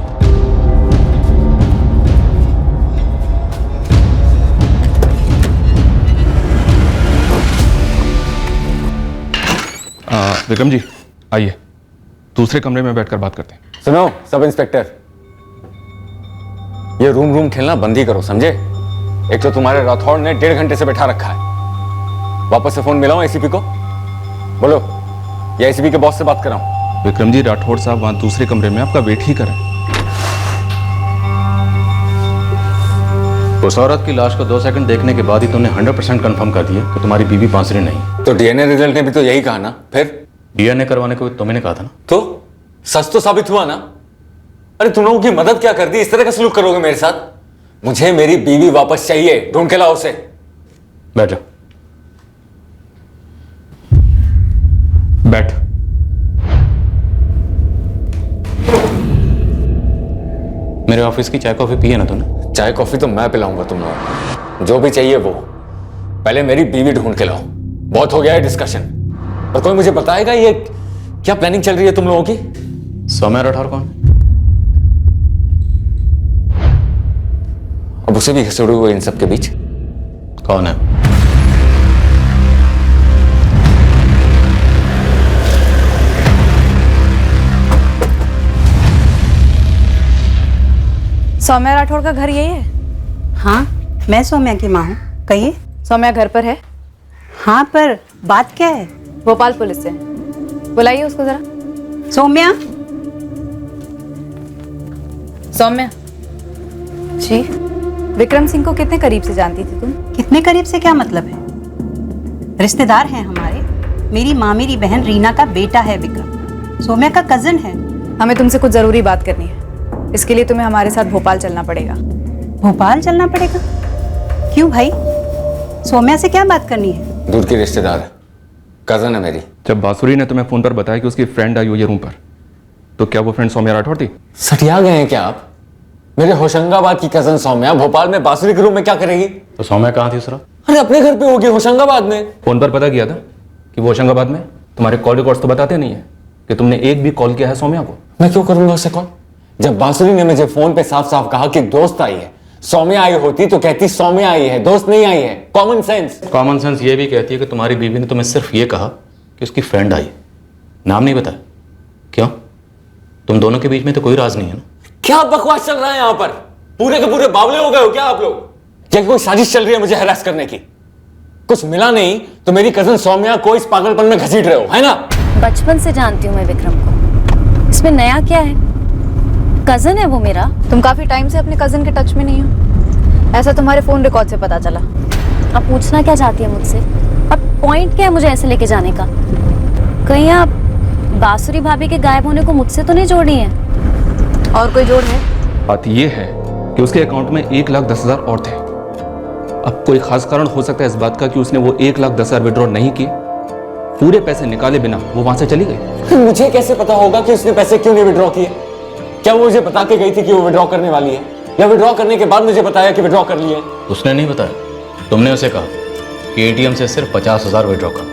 विक्रम जी आइए, दूसरे कमरे में बैठकर बात करते हैं। सुनो सब इंस्पेक्टर, ये रूम खेलना बंद ही करो, समझे? एक तो तुम्हारे राठौड़ ने 1.5 घंटे से बैठा रखा है। वापस से फोन मिलाऊं एसीपी को? बोलो, या एसीपी के बॉस से बात कराऊं? विक्रम जी, राठौड़ साहब वहां दूसरे कमरे में आपका वेट ही करें। उस औरत की लाश को 2 सेकंड देखने के बाद ही तुमने 100% कंफर्म कर दिया कि तुम्हारी बीवी बांसुरी नहीं। तो डीएनए रिजल्ट ने भी तो यही कहा ना। फिर डीएनए करवाने को तुम्हें कहा था ना। तो सच तो साबित हुआ ना। अरे तुम लोगों की मदद क्या कर दी? इस तरह का सलूक करोगे मेरे साथ? मुझे मेरी बीवी वापस चाहिए, ढूंढ के लाओ उसे। बैठ जाओ। बैठ। मेरे ऑफिस की चाय कॉफी पी है ना तुमने? चाय कॉफी तो मैं पिलाऊंगा तुम लोगों को, जो भी चाहिए वो। पहले मेरी बीवी ढूंढ के लाओ। बहुत हो गया है डिस्कशन। और कोई मुझे बताएगा ये क्या प्लानिंग चल रही है तुम लोगों की? सौम्या राठौर कौन? अब उसे भी घसीटे हुए इन सब के बीच। कौन है? सौम्या राठौड़ का घर यही है? हाँ, मैं सौम्या की माँ हूँ। कहिए। सौम्या घर पर है? हाँ, पर बात क्या है? भोपाल पुलिस से। बुलाइए उसको जरा। सौम्या। सौम्या जी, विक्रम सिंह को कितने करीब से जानती थी तुम? कितने करीब से क्या मतलब है? रिश्तेदार हैं हमारे। मेरी मामेरी बहन रीना का बेटा है विक्रम, सौम्या का कजन है। हमें तुमसे कुछ जरूरी बात करनी है, इसके लिए तुम्हें हमारे साथ भोपाल चलना पड़ेगा। भोपाल चलना पड़ेगा? क्यों भाई? सौम्या से क्या बात करनी है? दूर की रिश्तेदार है, कजन है मेरी। जब बांसुरी ने तुम्हें फोन पर बताया कि उसकी फ्रेंड आई हुई है रूम पर, तो क्या वो फ्रेंड सौम्या राठौड़ थी? सटिया गए हैं क्या आप? मेरे होशंगाबाद की कजन सौम्या भोपाल में बांसुरी के रूम में क्या करेगी? तो सौम्या कहाँ थी उस रात? अरे अपने घर पे होगी, होशंगाबाद में। फोन पर पता किया था? कि वो होशंगाबाद में तुम्हारे कॉल रिकॉर्ड्स तो बताते नहीं है कि तुमने एक भी कॉल किया है सौम्या को। मैं क्यों करूंगा उसे कॉल? जब बांसुरी ने मुझे फोन पे साफ साफ कहा कि दोस्त आई है, सौम्या आई होती तो कहती सौम्या आई है, दोस्त नहीं आई है। Common sense. कॉमन सेंस ये भी कहती है कि तुम्हारी बीवी ने तुम्हें सिर्फ ये कहा कि उसकी फ्रेंड आई, नाम नहीं बताया। क्यों? तुम दोनों के बीच में तो कोई राज नहीं है ना? क्या बकवास चल रहा है यहाँ पर? पूरे के पूरे बावले हो गए हो क्या आप लोग? क्या कोई साजिश चल रही है मुझे हरास करने की? कुछ मिला नहीं तो मेरी कजन सौम्या को इस पागलपन में घसीट रहे हो, है ना? बचपन से जानती हूँ मैं विक्रम को, इसमें नया क्या है? कजन है वो मेरा। तुम काफी टाइम से अपने कजन के टच में नहीं हो, ऐसा तुम्हारे फोन रिकॉर्ड से पता चला। अब पूछना क्या चाहती है मुझसे? अब पॉइंट क्या है मुझे ऐसे लेके जाने का? कहीं आप बांसुरी भाभी के गायब होने को मुझसे तो नहीं जोड़ रही हैं? और कोई जोड़ है? बात यह है कि उसके अकाउंट में 1,10,000 और थे। अब कोई खास कारण हो सकता है इस बात का कि उसने वो 1,10,000 विड्रॉ नहीं किए, पूरे पैसे निकाले बिना वो वहां से चली गई। मुझे कैसे पता होगा कि उसने पैसे क्यों नहीं विड्रॉ किए? क्या वो मुझे बता के गई थी कि वो विड्रॉ करने वाली है, या विड्रॉ करने के बाद मुझे बताया कि विड्रॉ कर लिए? उसने नहीं बताया, तुमने उसे कहा कि एटीएम से सिर्फ 50,000 विड्रॉ कर।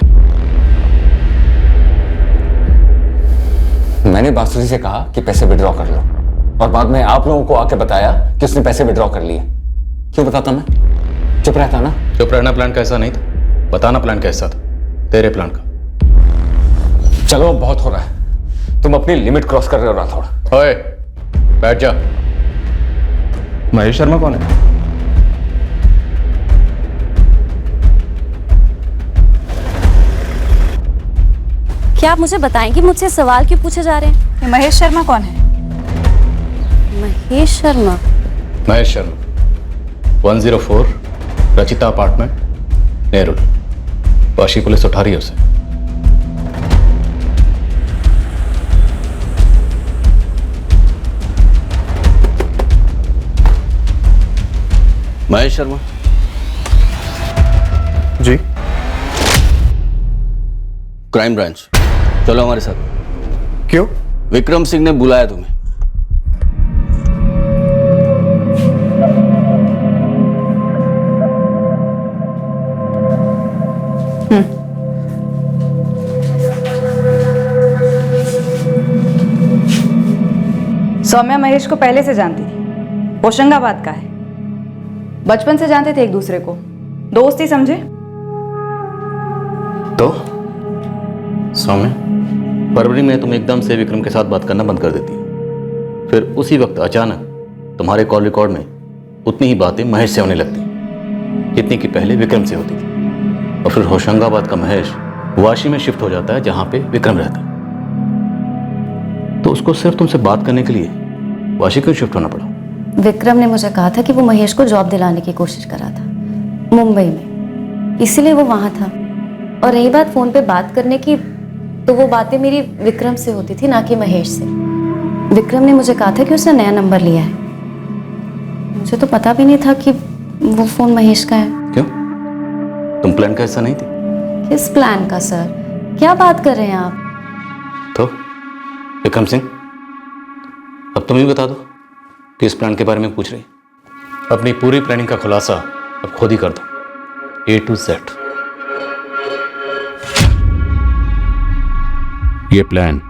मैंने बांसुरी से कहा कि पैसे विड्रॉ कर लो, और बाद में आप लोगों को आके बताया कि उसने पैसे विड्रॉ कर लिए। क्यों बताता मैं? चुप रहता ना? चुप रहना प्लान कैसा नहीं था, बताना प्लान कैसा था तेरे प्लान का। चलो बहुत हो रहा है, तुम अपनी लिमिट क्रॉस कर रहे हो राठौड़। ओए बैठ जा। महेश शर्मा कौन है? क्या आप मुझे बताएंगे मुझसे सवाल क्यों पूछे जा रहे हैं? ये महेश शर्मा कौन है? महेश शर्मा? महेश शर्मा 104 रचिता अपार्टमेंट नेहरू। वाशी पुलिस उठा रही है उसे। महेश शर्मा जी। क्राइम ब्रांच, चलो हमारे साथ। क्यों? विक्रम सिंह ने बुलाया तुम्हें। सौम्या महेश को पहले से जानती थी, होशंगाबाद का है, बचपन से जानते थे एक दूसरे को, दोस्त ही समझे। तो सौम्या, फरवरी में तुम एकदम से विक्रम के साथ बात करना बंद कर देती, फिर उसी वक्त अचानक तुम्हारे कॉल रिकॉर्ड में उतनी ही बातें महेश से होने लगती जितनी कि पहले विक्रम से होती थी, और फिर होशंगाबाद का महेश वाशी में शिफ्ट हो जाता है जहां पे विक्रम रहता है। तो उसको सिर्फ तुमसे बात करने के लिए वाशी क्यों शिफ्ट होना पड़ा? विक्रम ने मुझे कहा था कि वो महेश को जॉब दिलाने की कोशिश कर रहा था मुंबई में, इसीलिए वो वहां था। और रही बात फोन पे बात करने की, तो वो बातें मेरी विक्रम से होती थी ना कि महेश से। विक्रम ने मुझे कहा था कि उसने नया नंबर लिया है, मुझे तो पता भी नहीं था कि वो फोन महेश का है। क्यों? तुम प्लान का हिस्सा नहीं थी? किस प्लान का सर? क्या बात कर रहे हैं आप? तो विक्रम सिंह, अब तुम ही बता दो कि इस प्लान के बारे में पूछ रही। अपनी पूरी प्लानिंग का खुलासा अब खुद ही कर दो, A to Z। ये प्लान,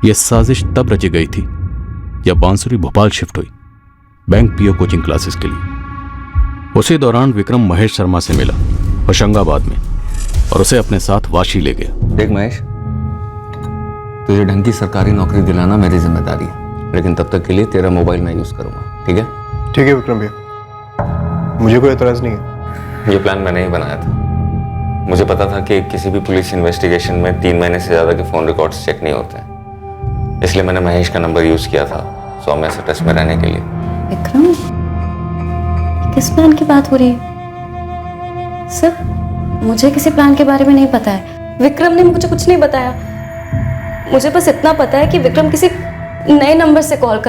ये साजिश तब रची गई थी जब बांसुरी भोपाल शिफ्ट हुई बैंक पीओ कोचिंग क्लासेस के लिए। उसी दौरान विक्रम महेश शर्मा से मिला होशंगाबाद में और उसे अपने साथ वाशी ले गया। देख महेश, तुझे ढंग की सरकारी नौकरी दिलाना मेरी जिम्मेदारी है, लेकिन तब तक के लिए तेरा मोबाइल मैं यूज करूंगा, ठीक है? ठीक है विक्रम भैया, मुझे कोई एतराज नहीं है। ये प्लान मैंने ही बनाया था। मुझे पता था कि किसी भी पुलिस इन्वेस्टिगेशन में 3 महीने से ज्यादा के फोन रिकॉर्ड्स चेक नहीं होते हैं, इसलिए मैंने महेश का नंबर यूज किया था सौम्या से टच में रहने के लिए। विक्रम, किस प्लान की बात हो रही है सर? मुझे किसी प्लान के बारे में नहीं पता है। विक्रम ने मुझे कुछ नहीं बताया, मुझे बस इतना पता है कि विक्रम किसी नए नंबर से कॉल कर